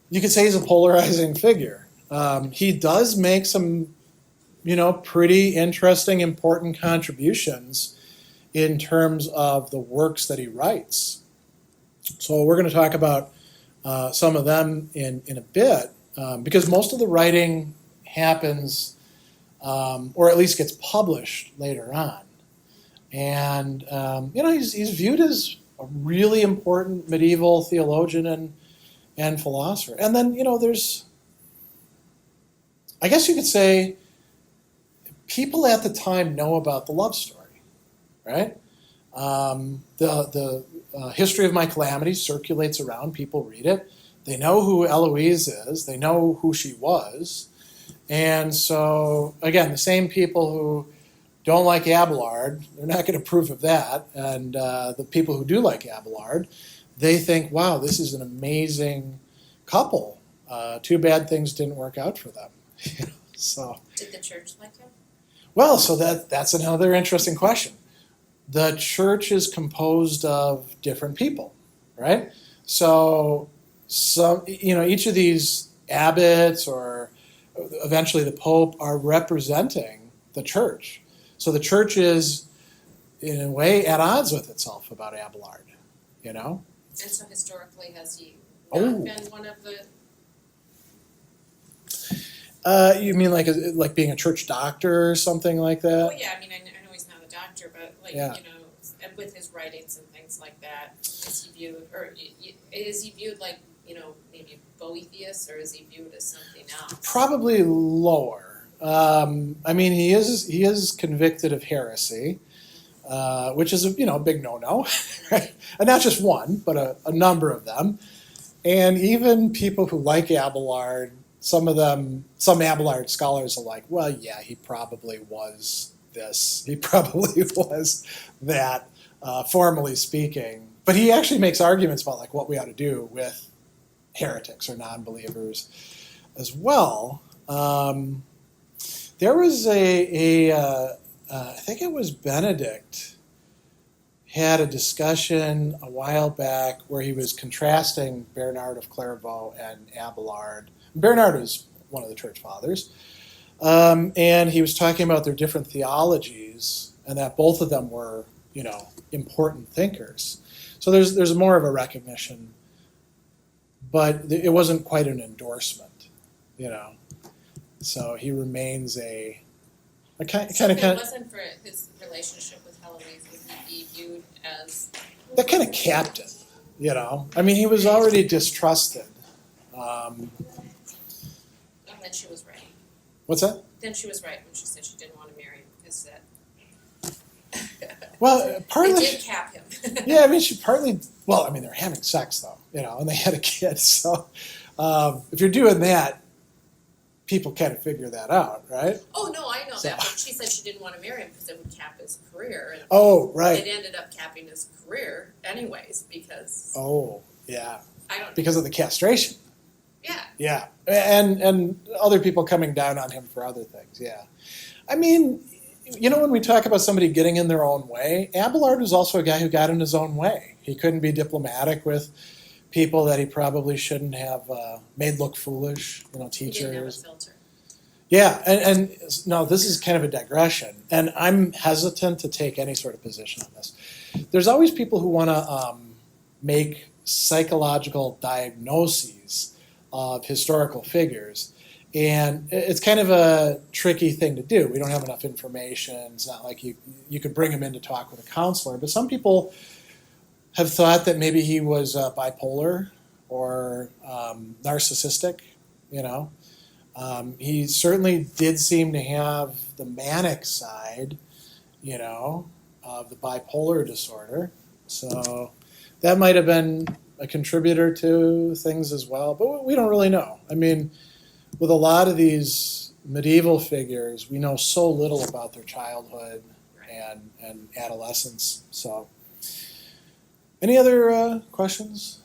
You could say he's a polarizing figure. He does make some, pretty interesting, important contributions in terms of the works that he writes. So we're going to talk about some of them in a bit, because most of the writing happens, or at least gets published later on. And, he's viewed as a really important medieval theologian and philosopher. And then, there's, I guess you could say, people at the time know about the love story, right? The History of My Calamity circulates around, people read it. They know who Heloise is, they know who she was. And so, again, the same people who don't like Abelard, they're not going to approve of that. And the people who do like Abelard, they think, wow, this is an amazing couple. Too bad things didn't work out for them. So. Did the church like him? Well, so that's another interesting question. The church is composed of different people, right? So each of these abbots or eventually the Pope are representing the church. So the church is, in a way, at odds with itself about Abelard, And so historically, has he Oh. not been one of the? You mean like being a church doctor or something like that? Well, yeah. I mean, I know he's not a doctor, but Yeah. And with his writings and things like that, is he viewed like maybe Boethius, or is he viewed as something else? Probably lower. I mean, he is convicted of heresy, which is a big no-no, right? And not just one, but a number of them. And even people who like Abelard, some Abelard scholars are like, well, yeah, he probably was this, he probably was that, formally speaking. But he actually makes arguments about like what we ought to do with heretics or non-believers as well. There was I think it was Benedict had a discussion a while back where he was contrasting Bernard of Clairvaux and Abelard. Bernard was one of the church fathers, and he was talking about their different theologies and that both of them were, important thinkers. So there's more of a recognition, but it wasn't quite an endorsement, So he remains a kind So if of. it wasn't for his relationship with Heloise, would he be viewed as? That kind of capped it, I mean, he was already distrusted. And then she was right. What's that? Then she was right when she said she didn't want to marry him because that. Well, They partly. did cap him. Yeah, I mean, well, I mean, they're having sex, though, and they had a kid. So if you're doing that, people kind of figure that out, right? Oh, no, I know So- that. But she said she didn't want to marry him because it would cap his career. And Oh, right. it ended up capping his career anyways because Oh, yeah. I don't. Because of the castration. Yeah. Yeah. And other people coming down on him for other things, yeah. I mean, when we talk about somebody getting in their own way, Abelard was also a guy who got in his own way. He couldn't be diplomatic with people that he probably shouldn't have made look foolish, teachers. He didn't have a filter. Yeah, and no, this is kind of a digression, and I'm hesitant to take any sort of position on this. There's always people who want to make psychological diagnoses of historical figures, and it's kind of a tricky thing to do. We don't have enough information. It's not like you could bring him in to talk with a counselor, but some people have thought that maybe he was bipolar or narcissistic, He certainly did seem to have the manic side, of the bipolar disorder. So that might have been a contributor to things as well, but we don't really know. I mean, with a lot of these medieval figures, we know so little about their childhood and adolescence. So, any other questions,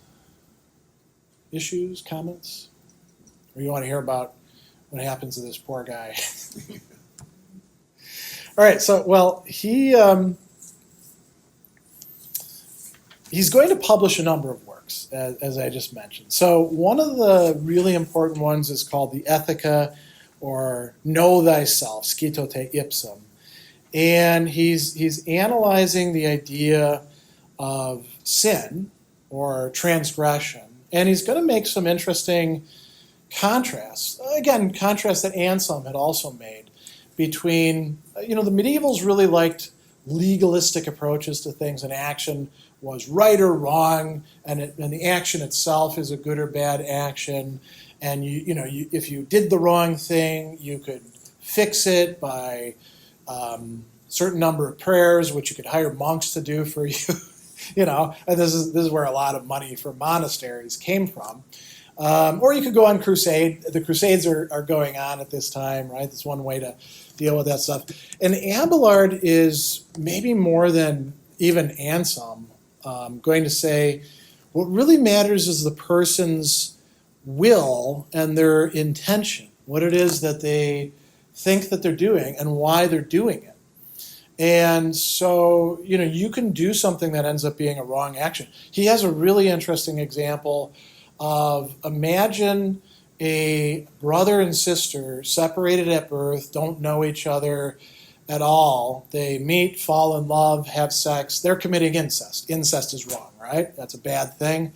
issues, comments? Or you want to hear about what happens to this poor guy? All right, so, well, he's going to publish a number of works, as I just mentioned. So one of the really important ones is called the Ethica, or Know Thyself, Scito te ipsum. And he's analyzing the idea of sin, or transgression, and he's going to make some interesting contrasts. Again, contrasts that Anselm had also made between, the medievals really liked legalistic approaches to things, and action was right or wrong, and the action itself is a good or bad action, and if you did the wrong thing, you could fix it by certain number of prayers, which you could hire monks to do for you, and this is where a lot of money for monasteries came from. Or you could go on crusade. The crusades are going on at this time, right? That's one way to deal with that stuff. And Abelard is maybe more than even Anselm going to say, what really matters is the person's will and their intention, what it is that they think that they're doing and why they're doing it. And so, you can do something that ends up being a wrong action. He has a really interesting example of, imagine a brother and sister separated at birth, don't know each other at all. They meet, fall in love, have sex. They're committing incest. Incest is wrong, right? That's a bad thing.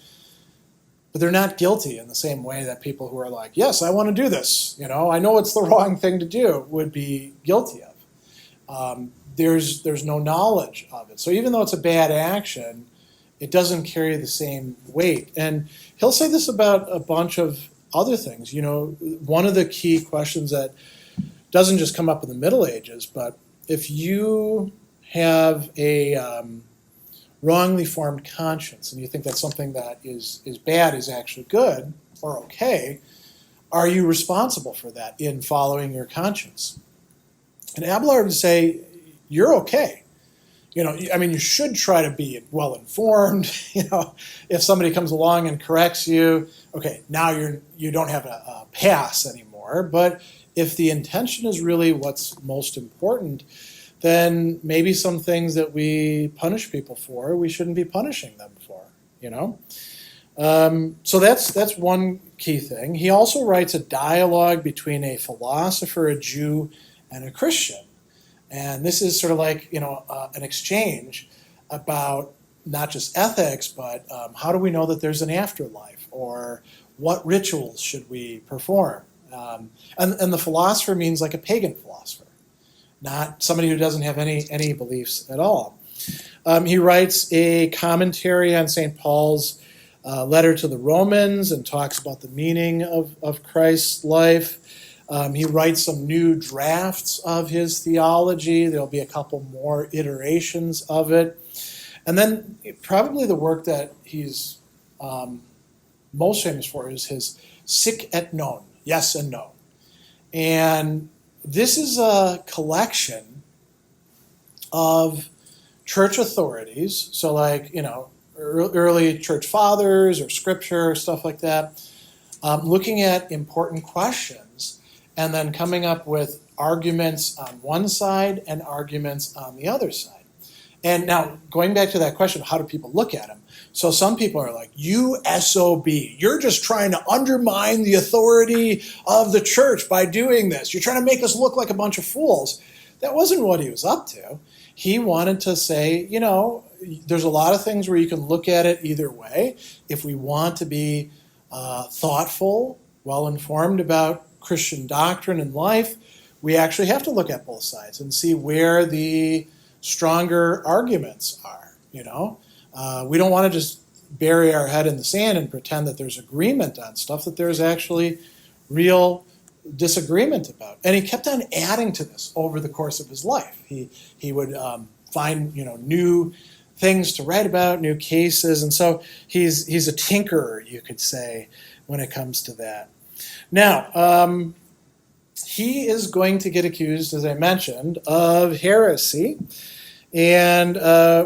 But they're not guilty in the same way that people who are like, yes, I want to do this, I know it's the wrong thing to do, would be guilty of. There's no knowledge of it. So even though it's a bad action, it doesn't carry the same weight. And he'll say this about a bunch of other things. One of the key questions that doesn't just come up in the Middle Ages, but if you have a wrongly formed conscience and you think that something that is bad is actually good or okay, are you responsible for that in following your conscience? And Abelard would say, you're okay. You should try to be well informed. If somebody comes along and corrects you, okay, now you don't have a pass anymore. But if the intention is really what's most important, then maybe some things that we punish people for, we shouldn't be punishing them for. So that's one key thing. He also writes a dialogue between a philosopher, a Jew, and a Christian. And this is sort of like, an exchange about not just ethics, but how do we know that there's an afterlife? Or what rituals should we perform? And the philosopher means like a pagan philosopher, not somebody who doesn't have any beliefs at all. He writes a commentary on St. Paul's letter to the Romans and talks about the meaning of Christ's life. He writes some new drafts of his theology. There'll be a couple more iterations of it. And then probably the work that he's most famous for is his Sic et Non, yes and no. And this is a collection of church authorities, so like, early church fathers or scripture, stuff like that, looking at important questions and then coming up with arguments on one side and arguments on the other side. And now, going back to that question, how do people look at him? So some people are like, you SOB, you're just trying to undermine the authority of the church by doing this. You're trying to make us look like a bunch of fools. That wasn't what he was up to. He wanted to say, there's a lot of things where you can look at it either way. If we want to be thoughtful, well-informed about Christian doctrine and life, we actually have to look at both sides and see where the stronger arguments are. We don't want to just bury our head in the sand and pretend that there's agreement on stuff that there's actually real disagreement about. And he kept on adding to this over the course of his life. He would find new things to write about, new cases, and so he's a tinkerer, you could say, when it comes to that. Now, he is going to get accused, as I mentioned, of heresy. And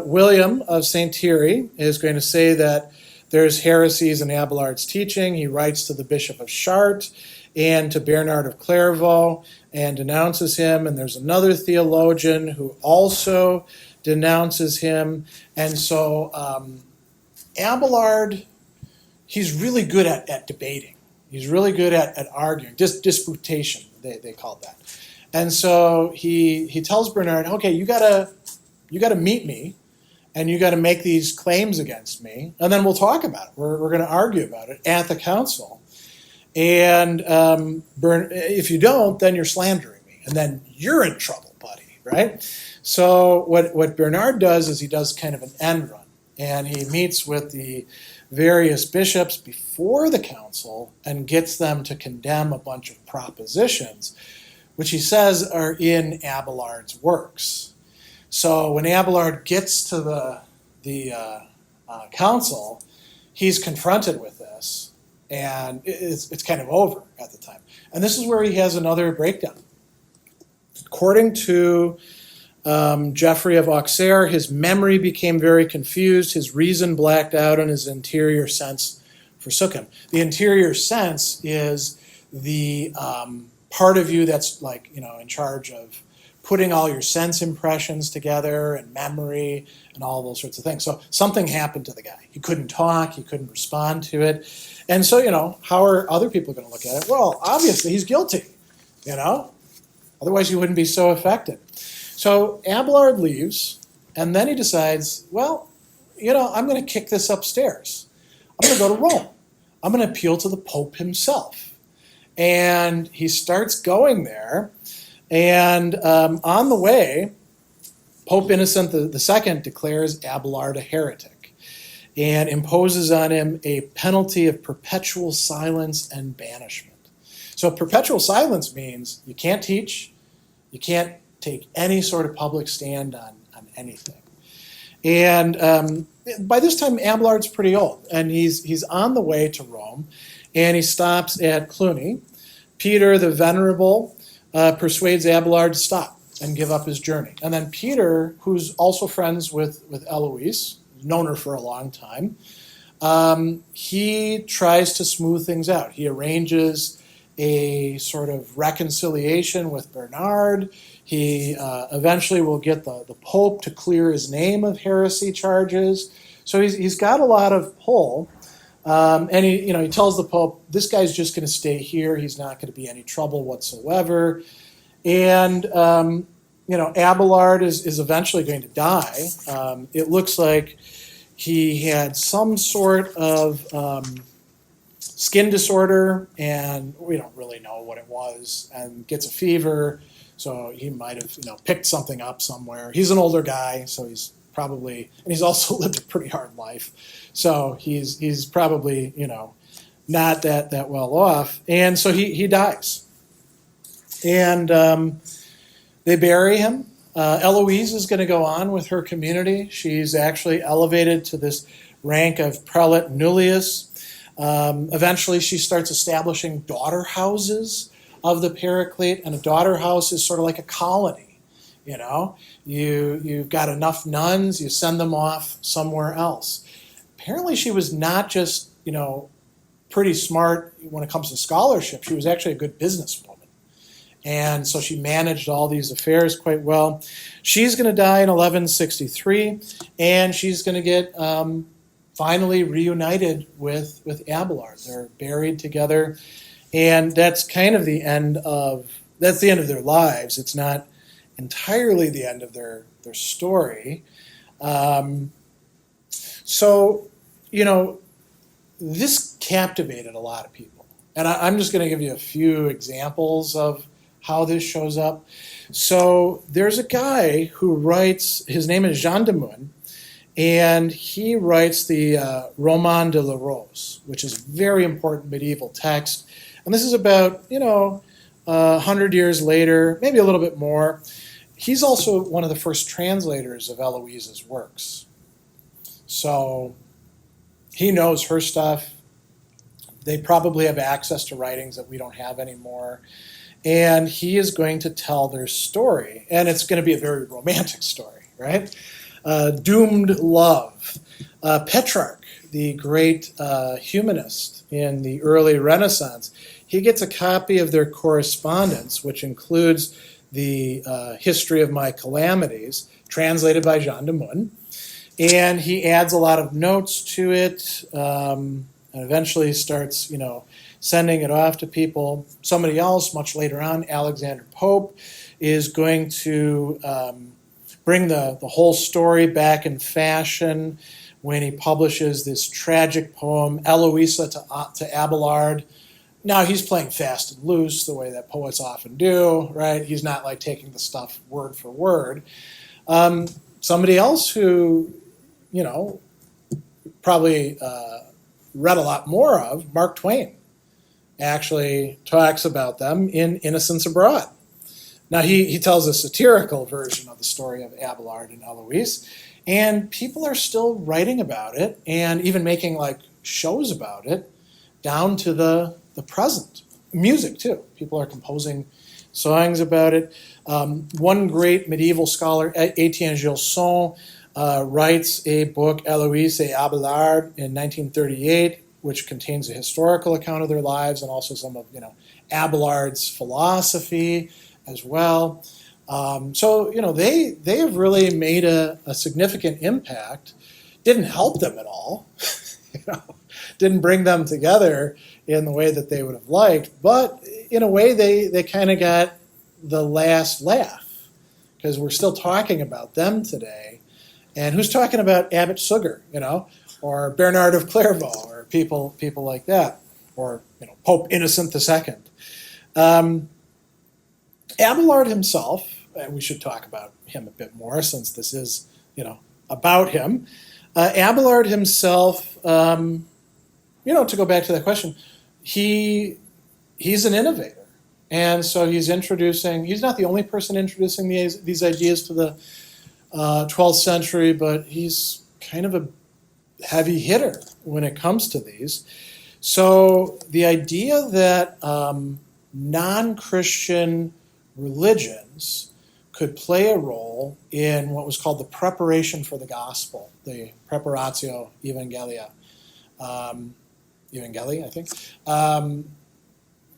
William of St. Thierry is going to say that there's heresies in Abelard's teaching. He writes to the Bishop of Chartres and to Bernard of Clairvaux and denounces him. And there's another theologian who also denounces him. And so Abelard, he's really good at debating. He's really good at arguing, disputation, they called that. And so he tells Bernard, okay, you gotta meet me, and you got to make these claims against me, and then we'll talk about it. We're going to argue about it at the council. And if you don't, then you're slandering me, and then you're in trouble, buddy, right? So what Bernard does is he does kind of an end run, and he meets with the various bishops before the council and gets them to condemn a bunch of propositions, which he says are in Abelard's works. So when Abelard gets to the council, he's confronted with this, and it's kind of over at the time. And this is where he has another breakdown. According to Geoffrey of Auxerre, his memory became very confused, his reason blacked out, and his interior sense forsook him. The interior sense is the part of you that's in charge of putting all your sense impressions together and memory and all those sorts of things. So something happened to the guy. He couldn't talk, he couldn't respond to it. And so, how are other people going to look at it? Well, obviously he's guilty, Otherwise he wouldn't be so affected. So Abelard leaves, and then he decides, well, I'm going to kick this upstairs. I'm going to go to Rome. I'm going to appeal to the Pope himself. And he starts going there, and on the way, Pope Innocent II declares Abelard a heretic and imposes on him a penalty of perpetual silence and banishment. So perpetual silence means you can't teach, you can't take any sort of public stand on anything. And by this time, Abelard's pretty old, and he's on the way to Rome, and he stops at Cluny. Peter the Venerable persuades Abelard to stop and give up his journey. And then Peter, who's also friends with Heloise, known her for a long time, he tries to smooth things out. He arranges a sort of reconciliation with Bernard. He eventually will get the Pope to clear his name of heresy charges. So he's got a lot of pull. And he tells the Pope, this guy's just going to stay here. He's not going to be any trouble whatsoever. And, Abelard is eventually going to die. It looks like he had some sort of skin disorder, and we don't really know what it was, and gets a fever. So he might have, picked something up somewhere. He's an older guy, so he's probably, and he's also lived a pretty hard life. So he's probably, not that well off. And so he dies. And they bury him. Heloise is going to go on with her community. She's actually elevated to this rank of prelate nullius. Eventually she starts establishing daughter houses of the Paraclete, and a daughter house is sort of like a colony. You've got enough nuns, you send them off somewhere else. Apparently she was not just, pretty smart when it comes to scholarship. She was actually a good businesswoman. And so she managed all these affairs quite well. She's going to die in 1163, and she's going to get finally reunited with Abelard. They're buried together, and that's kind of the end of their lives. It's not entirely the end of their story. So, this captivated a lot of people. And I'm just going to give you a few examples of how this shows up. So there's a guy who writes, his name is Jean de Meun, and he writes the Roman de la Rose, which is a very important medieval text. And this is about, 100 years later, maybe a little bit more. He's also one of the first translators of Heloise's works. So he knows her stuff. They probably have access to writings that we don't have anymore. And he is going to tell their story. And it's going to be a very romantic story, right? Doomed love. Petrarch, the great humanist in the early Renaissance, he gets a copy of their correspondence, which includes the History of My Calamities, translated by Jean de Meun. And he adds a lot of notes to it, and eventually starts, sending it off to people. Somebody else, much later on, Alexander Pope, is going to bring the whole story back in fashion when he publishes this tragic poem, Eloisa to Abelard. Now, he's playing fast and loose, the way that poets often do, right? He's not like taking the stuff word for word. Somebody else who, probably read a lot more of, Mark Twain, actually talks about them in Innocents Abroad. Now, he tells a satirical version of the story of Abelard and Heloise, and people are still writing about it and even making shows about it down to the present. Music, too. People are composing songs about it. One great medieval scholar, Etienne Gilson, writes a book, Heloise et Abelard, in 1938, which contains a historical account of their lives and also some of Abelard's philosophy as well. So they have really made a significant impact. Didn't help them at all, didn't bring them together in the way that they would have liked, but in a way they kind of got the last laugh, because we're still talking about them today. And who's talking about Abbot Suger, or Bernard of Clairvaux, or people like that, or Pope Innocent II. Abelard himself, and we should talk about him a bit more since this is about him. Abelard himself, to go back to that question, he's an innovator. And so he's not the only person introducing these ideas to the 12th century, but he's kind of a heavy hitter when it comes to these. So the idea that non-Christian religions could play a role in what was called the preparation for the gospel, the preparatio evangelia, I think.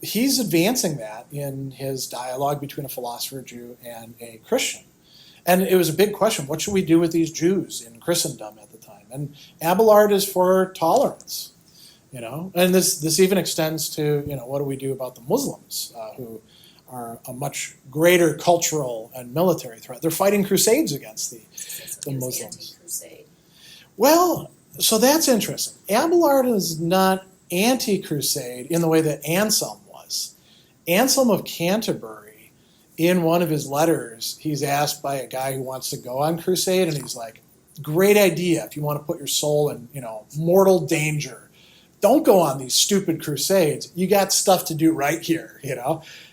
He's advancing that in his dialogue between a philosopher Jew and a Christian. And it was a big question, what should we do with these Jews in Christendom at the time? And Abelard is for tolerance, and this even extends to, what do we do about the Muslims who are a much greater cultural and military threat? They're fighting crusades against the Muslims. Anti-crusade. Well, so that's interesting. Abelard is not anti-crusade in the way that Anselm was. Anselm of Canterbury, in one of his letters, he's asked by a guy who wants to go on crusade, and he's like, great idea if you want to put your soul in, mortal danger. Don't go on these stupid crusades. You got stuff to do right here,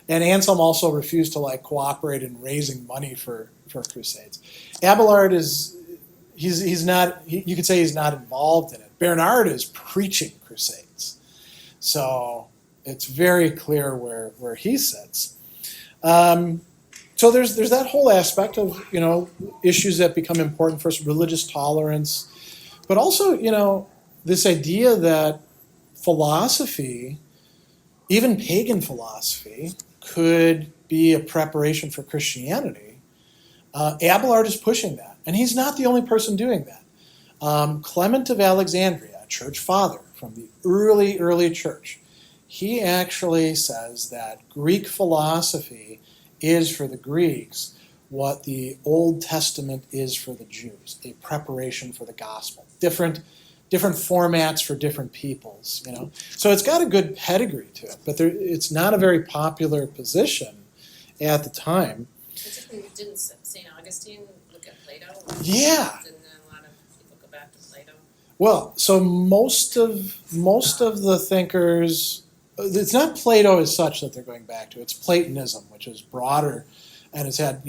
And Anselm also refused to cooperate in raising money for crusades. Abelard he's not, you could say he's not involved in it. Bernard is preaching crusades. So it's very clear where he sits. So there's that whole aspect of, issues that become important for us, religious tolerance, but also, this idea that philosophy, even pagan philosophy, could be a preparation for Christianity. Abelard is pushing that, and he's not the only person doing that. Clement of Alexandria, a church father from the early church, he actually says that Greek philosophy is for the Greeks what the Old Testament is for the Jews, a preparation for the gospel. Different formats for different peoples, So it's got a good pedigree to it, but it's not a very popular position at the time. Particularly, didn't St. Augustine look at Plato? Yeah. Didn't a lot of people go back to Plato? Well, so most of the thinkers, it's not Plato as such that they're going back to. It's Platonism, which is broader and has had,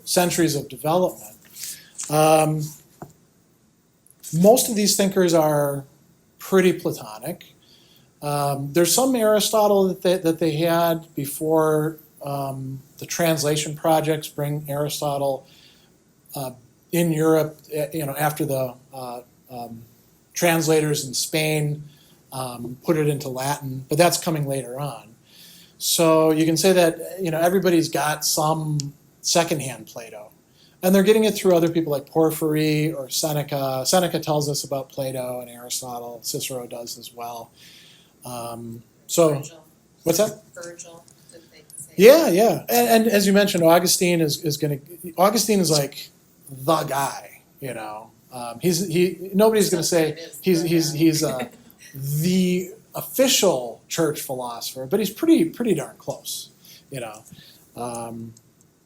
centuries of development. Most of these thinkers are pretty Platonic. There's some Aristotle that they had before the translation projects bring Aristotle in Europe, after the translators in Spain put it into Latin, but that's coming later on. So you can say that, everybody's got some secondhand Plato. And they're getting it through other people like Porphyry or Seneca. Seneca tells us about Plato and Aristotle. Cicero does as well. Virgil. What's that? Virgil, did they say? Yeah. And as you mentioned, Augustine is like the guy, nobody's going to say he's the official church philosopher, but he's pretty darn close,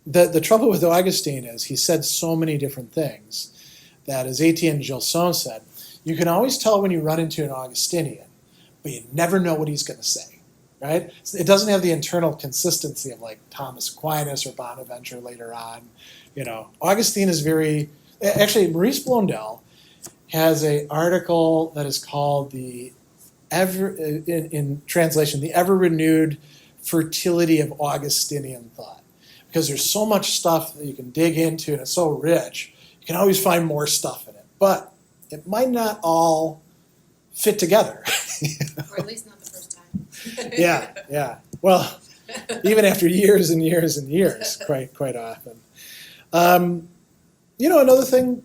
The trouble with Augustine is he said so many different things that, as Etienne Gilson said, you can always tell when you run into an Augustinian, but you never know what he's going to say, right? It doesn't have the internal consistency of like Thomas Aquinas or Bonaventure later on. Augustine is actually, Maurice Blondel has an article that is called in translation, the ever-renewed fertility of Augustinian thought. Because there's so much stuff that you can dig into, and it's so rich, you can always find more stuff in it. But it might not all fit together. Or at least not the first time. Yeah. Well, even after years and years and years, quite often. Another thing,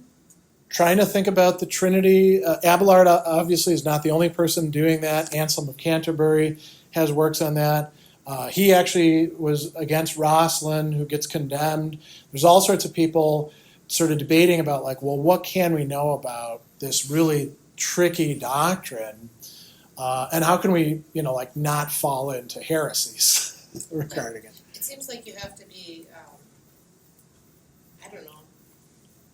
trying to think about the Trinity. Abelard obviously is not the only person doing that. Anselm of Canterbury has works on that. He actually was against Rosslin, who gets condemned. There's all sorts of people sort of debating about, like, well, what can we know about this really tricky doctrine, and how can we, not fall into heresies regarding it? It seems like you have to be,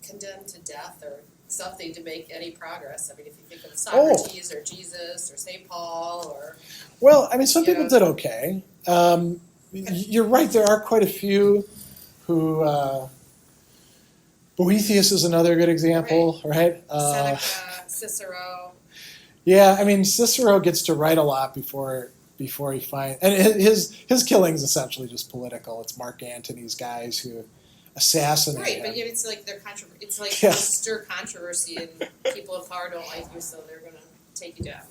condemned to death or something to make any progress. I mean, if you think of Socrates or Jesus or St. Paul or... Well, I mean, some people did okay. You're right, there are quite a few who... Boethius is another good example, right? Seneca, Cicero. Yeah, I mean, Cicero gets to write a lot before he finds... And his killing's essentially just political. It's Mark Antony's guys who assassinate him. Right, but it's like it's like stir controversy and people of power don't like you, so they're going to take you down.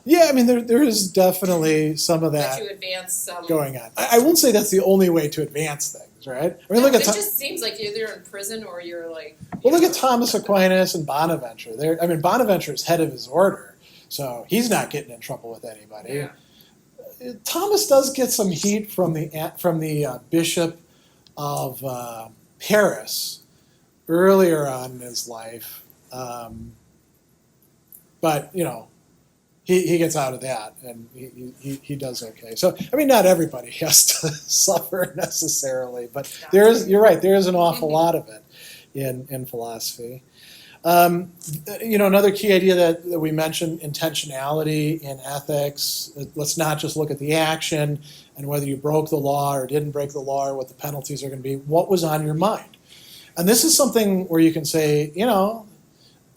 Yeah, I mean, there is definitely some of that to advance some... going on. I wouldn't say that's the only way to advance things, right? I mean, it just seems like either you're in prison or you're like... look at Thomas Aquinas and Bonaventure. Bonaventure is head of his order, so he's not getting in trouble with anybody. Yeah. Thomas does get some heat from the bishop of Paris earlier on in his life, but he gets out of that and he does okay. So I mean, not everybody has to suffer necessarily, but you're right, there is an awful lot of it in philosophy. Another key idea that we mentioned, intentionality in ethics. Let's not just look at the action and whether you broke the law or didn't break the law or what the penalties are going to be. What was on your mind? And this is something where you can say,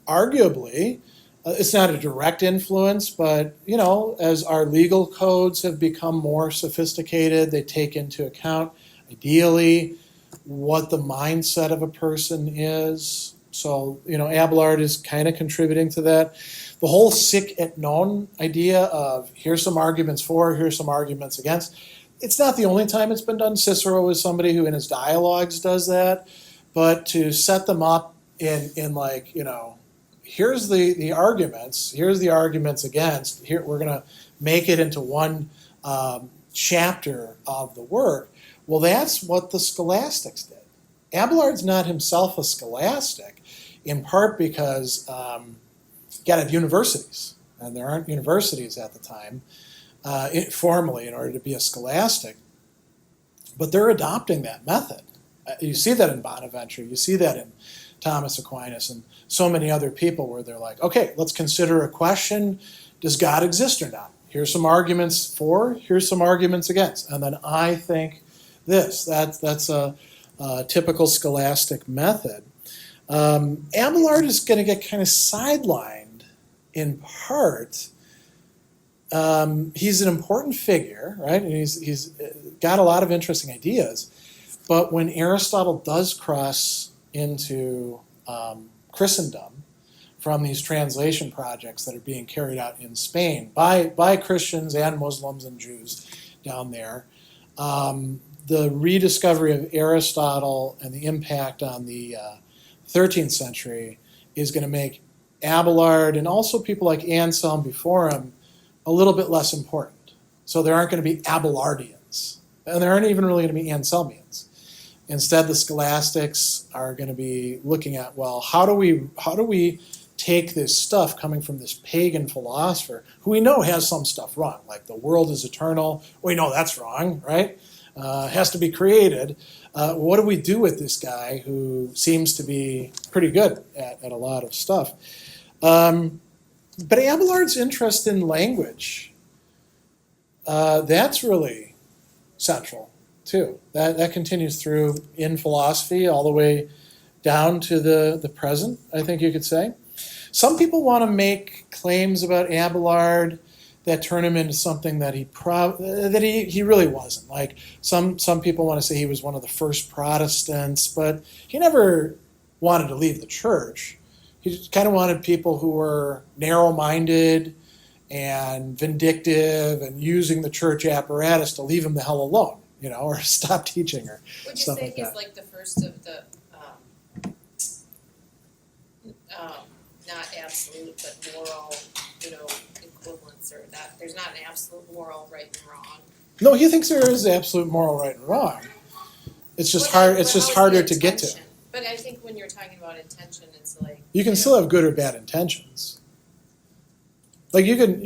arguably, it's not a direct influence, but, as our legal codes have become more sophisticated, they take into account, ideally, what the mindset of a person is. So, Abelard is kind of contributing to that. The whole sic et non idea of here's some arguments for, here's some arguments against. It's not the only time it's been done. Cicero is somebody who in his dialogues does that. But to set them up in here's the arguments, here's the arguments against, here we're going to make it into one chapter of the work. Well, that's what the scholastics did. Abelard's not himself a scholastic, in part because you got to have universities, and there aren't universities at the time formally in order to be a scholastic. But they're adopting that method. You see that in Bonaventure, you see that in Thomas Aquinas, and so many other people where they're like, okay, let's consider a question, does God exist or not? Here's some arguments for, here's some arguments against, and then I think this. That's a typical scholastic method. Abelard is going to get kind of sidelined in part. He's an important figure, right? And he's got a lot of interesting ideas. But when Aristotle does cross into Christendom from these translation projects that are being carried out in Spain by Christians and Muslims and Jews down there, the rediscovery of Aristotle and the impact on the 13th century is going to make Abelard and also people like Anselm before him a little bit less important. So there aren't going to be Abelardians, and there aren't even really going to be Anselmians. Instead, the scholastics are going to be looking at, well, how do we take this stuff coming from this pagan philosopher who we know has some stuff wrong, like the world is eternal. We know that's wrong, right? Has to be created. What do we do with this guy who seems to be pretty good at a lot of stuff? But Abelard's interest in language, that's really central too. That continues through in philosophy all the way down to the present, I think you could say. Some people want to make claims about Abelard that turn him into something that he really wasn't. Like some people want to say he was one of the first Protestants, but he never wanted to leave the church. He just kind of wanted people who were narrow-minded and vindictive and using the church apparatus to leave him the hell alone, or stop teaching her. Would you stuff say like he's that. like the first of the, not absolute, but moral, equivalents, or that there's not an absolute moral right and wrong? No, he thinks there is absolute moral right and wrong. It's just Well, hard. It's but just how is the harder to get to. intention? But I think when you're talking about intention, it's like You can still have good or bad intentions. Like you can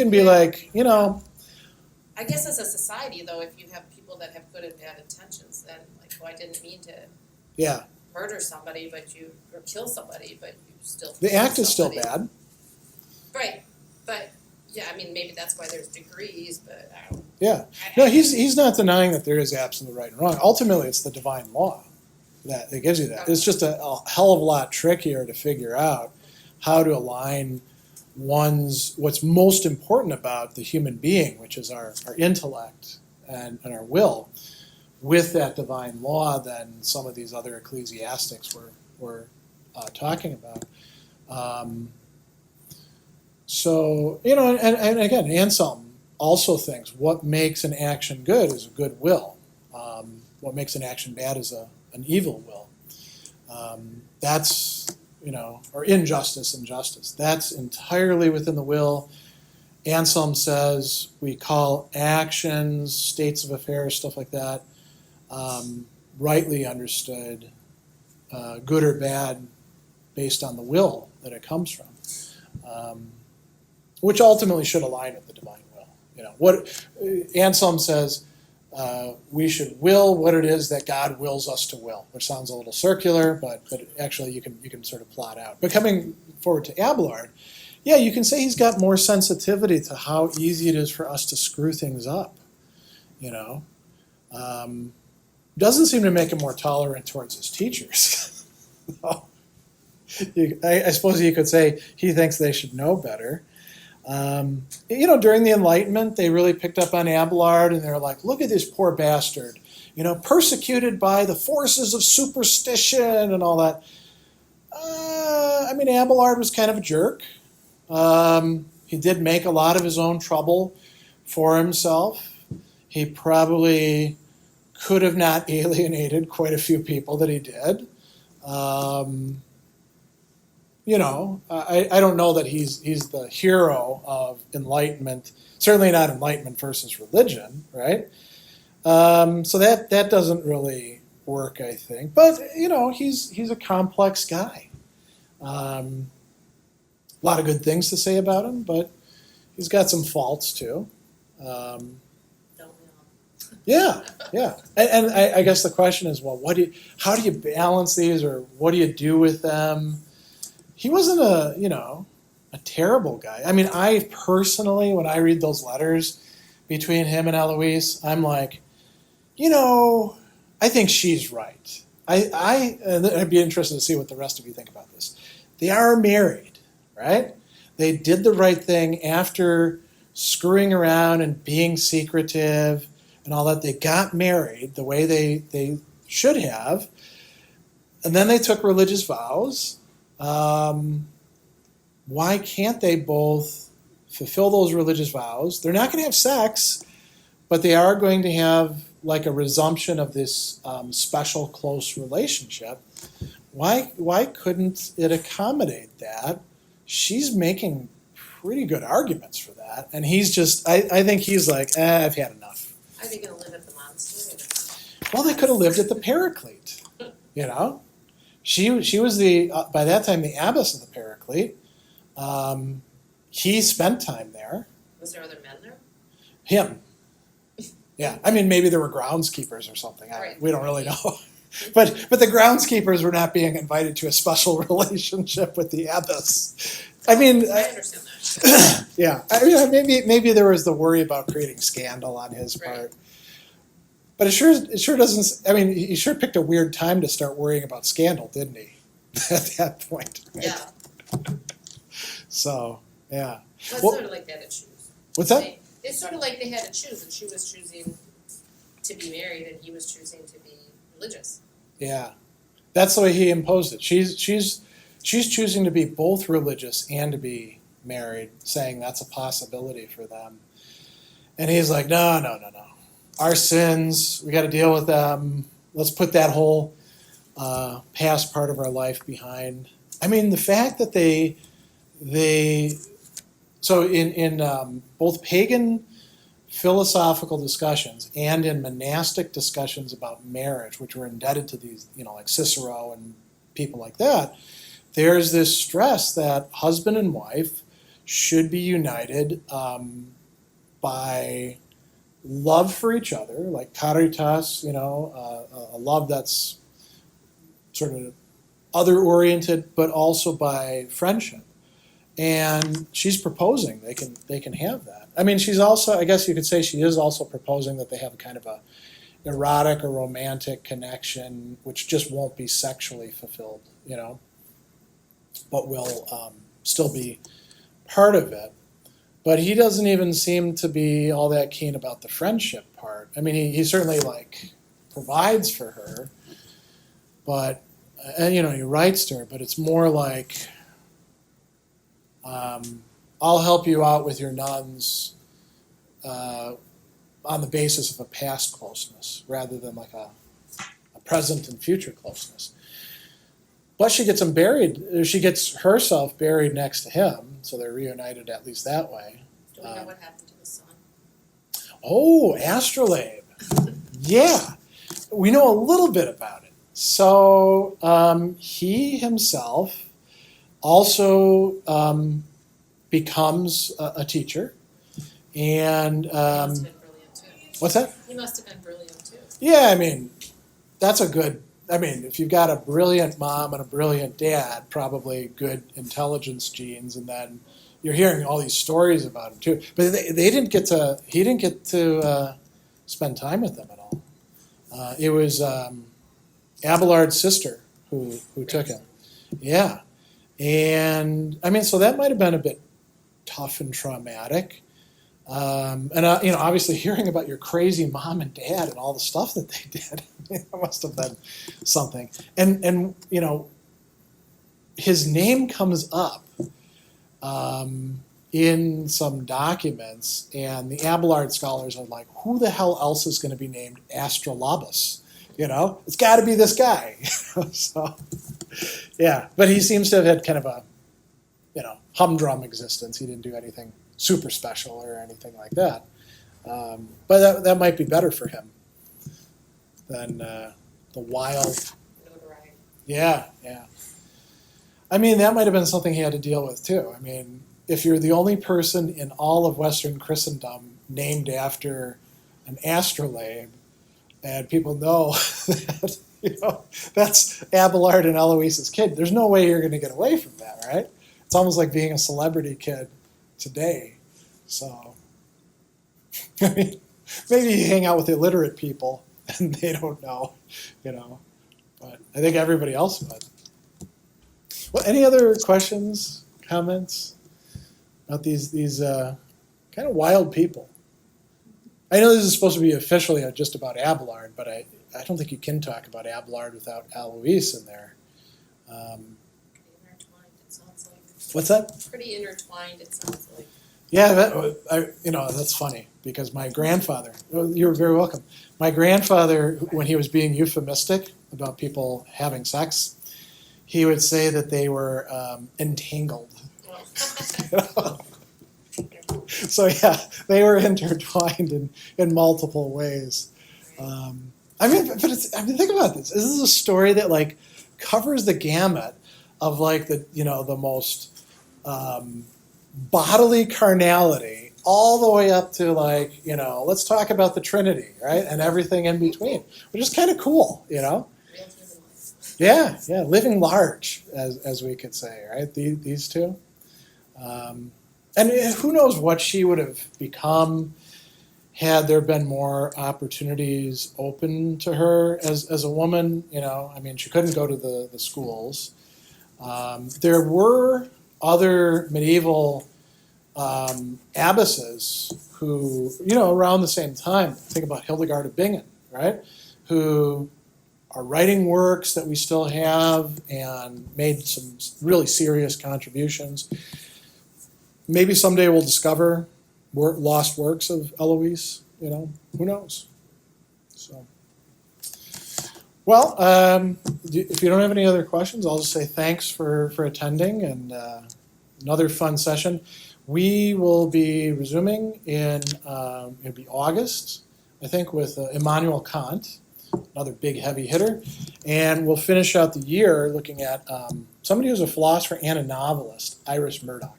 be like, I guess as a society, though, if you have people that have good and bad intentions, then I didn't mean to yeah, murder somebody, or kill somebody, but you still the killed act is still somebody. bad. Right, but yeah, I mean maybe that's why there's degrees, but I don't. Yeah, no, he's not denying that there is absolute right and wrong. Ultimately, it's the divine law that gives you that. It's just a hell of a lot trickier to figure out how to align what's most important about the human being, which is our intellect and our will, with that divine law than some of these other ecclesiastics were talking about. So, and again, Anselm also thinks what makes an action good is a good will. What makes an action bad is an evil will. That's, or injustice and justice. That's entirely within the will. Anselm says we call actions, states of affairs, stuff like that, rightly understood, good or bad, based on the will that it comes from, which ultimately should align with the divine will. What Anselm says, we should will what it is that God wills us to will, which sounds a little circular, but actually you can sort of plot out. But coming forward to Abelard, yeah, you can say he's got more sensitivity to how easy it is for us to screw things up. Doesn't seem to make him more tolerant towards his teachers. I suppose you could say he thinks they should know better. During the Enlightenment, they really picked up on Abelard, and they're like, look at this poor bastard, persecuted by the forces of superstition and all that. Abelard was kind of a jerk. He did make a lot of his own trouble for himself. He probably could have not alienated quite a few people that he did. I don't know that he's the hero of Enlightenment. Certainly not Enlightenment versus religion, right? So that doesn't really work, I think. But he's a complex guy. A lot of good things to say about him, but he's got some faults too. Don't we all? Yeah. And I guess the question is, well, how do you balance these, or what do you do with them? He wasn't a terrible guy. I personally, when I read those letters between him and Heloise, I'm like, I think she's right. I'd be interested to see what the rest of you think about this. They are married, right? They did the right thing after screwing around and being secretive and all that. They got married the way they should have. And then they took religious vows. Why can't they both fulfill those religious vows? They're not going to have sex, but they are going to have like a resumption of this special close relationship. Why couldn't it accommodate that? She's making pretty good arguments for that, and he's just I think he's like, I've had enough. Are they going to live at the monastery? Well, they could have lived at the Paraclete, She was by that time the abbess of the Paraclete. He spent time there. Was there other men there? Him. Yeah, maybe there were groundskeepers or something. Right. We don't really know. But the groundskeepers were not being invited to a special relationship with the abbess. I understand that. Yeah. Maybe there was the worry about creating scandal on his part. Right. But it sure doesn't. He sure picked a weird time to start worrying about scandal, didn't he? At that point. Right? Yeah. So yeah. Well, it's Well- sort of like they had to choose. What's that? It's sort of like they had to choose, and she was choosing to be married, and he was choosing to be religious. Yeah, that's the way he imposed it. She's choosing to be both religious and to be married, saying that's a possibility for them. And he's like, no. Our sins, we got to deal with them. Let's put that whole past part of our life behind. I mean, the fact that so in both pagan philosophical discussions and in monastic discussions about marriage, which were indebted to these, like Cicero and people like that, there's this stress that husband and wife should be united by love for each other, like caritas, a love that's sort of other-oriented, but also by friendship. And she's proposing they can have that. I mean, she's also, I guess you could say she is also proposing that they have kind of a erotic or romantic connection, which just won't be sexually fulfilled, but will still be part of it. But he doesn't even seem to be all that keen about the friendship part. I mean, he certainly provides for her, but he writes to her. But it's more like, I'll help you out with your nuns on the basis of a past closeness, rather than like a present and future closeness. But she gets him buried. She gets herself buried next to him, so they're reunited at least that way. Do we know what happened to the son? Oh, astrolabe. Yeah, we know a little bit about it. So he himself also becomes a teacher, and He must have been brilliant too. what's that? He must have been brilliant too. Yeah, I mean, that's a good. I mean, if you've got a brilliant mom and a brilliant dad, probably good intelligence genes, and then you're hearing all these stories about him too. But they didn't get to. He didn't get to spend time with them at all. It was Abelard's sister who took him. Yeah, and I mean, so that might have been a bit tough and traumatic. And obviously, hearing about your crazy mom and dad and all the stuff that they did, that must have been something. And his name comes up in some documents, and the Abelard scholars are like, "Who the hell else is going to be named Astrolabus? It's got to be this guy." So, yeah, but he seems to have had kind of a, humdrum existence. He didn't do anything super special or anything like that. But that might be better for him than the wild. Notoriety. Yeah. I mean, that might have been something he had to deal with too. I mean, if you're the only person in all of Western Christendom named after an astrolabe, and people know that, that's Abelard and Heloise's kid, there's no way you're going to get away from that, right? It's almost like being a celebrity kid today. So, I mean, maybe you hang out with illiterate people and they don't know, but I think everybody else would. Well, any other questions, comments about these kind of wild people? I know this is supposed to be officially just about Abelard, but I don't think you can talk about Abelard without Heloise in there. Intertwined, it sounds like. What's that? Pretty intertwined, it sounds like. Yeah, that's funny because my grandfather, you're very welcome. My grandfather, when he was being euphemistic about people having sex, he would say that they were entangled. So yeah, they were intertwined in multiple ways. Think about this. This is a story that covers the gamut of the most bodily carnality all the way up to let's talk about the Trinity, right? And everything in between, which is kind of cool, Real human life. Yeah, living large, as we could say, right? These two. And who knows what she would have become had there been more opportunities open to her as a woman. I mean, she couldn't go to the schools. There were other medieval abbesses who, around the same time, think about Hildegard of Bingen, right? Who are writing works that we still have and made some really serious contributions. maybe someday we'll discover lost works of Heloise. Who knows? So, well, if you don't have any other questions, I'll just say thanks for attending, and another fun session. We will be resuming in it'll be August, I think, with Immanuel Kant, another big heavy hitter, and we'll finish out the year looking at somebody who's a philosopher and a novelist, Iris Murdoch,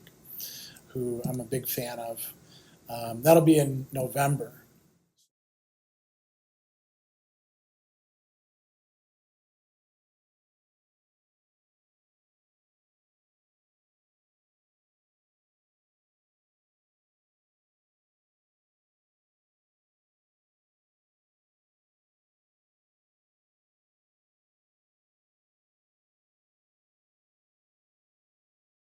who I'm a big fan of. That'll be in November.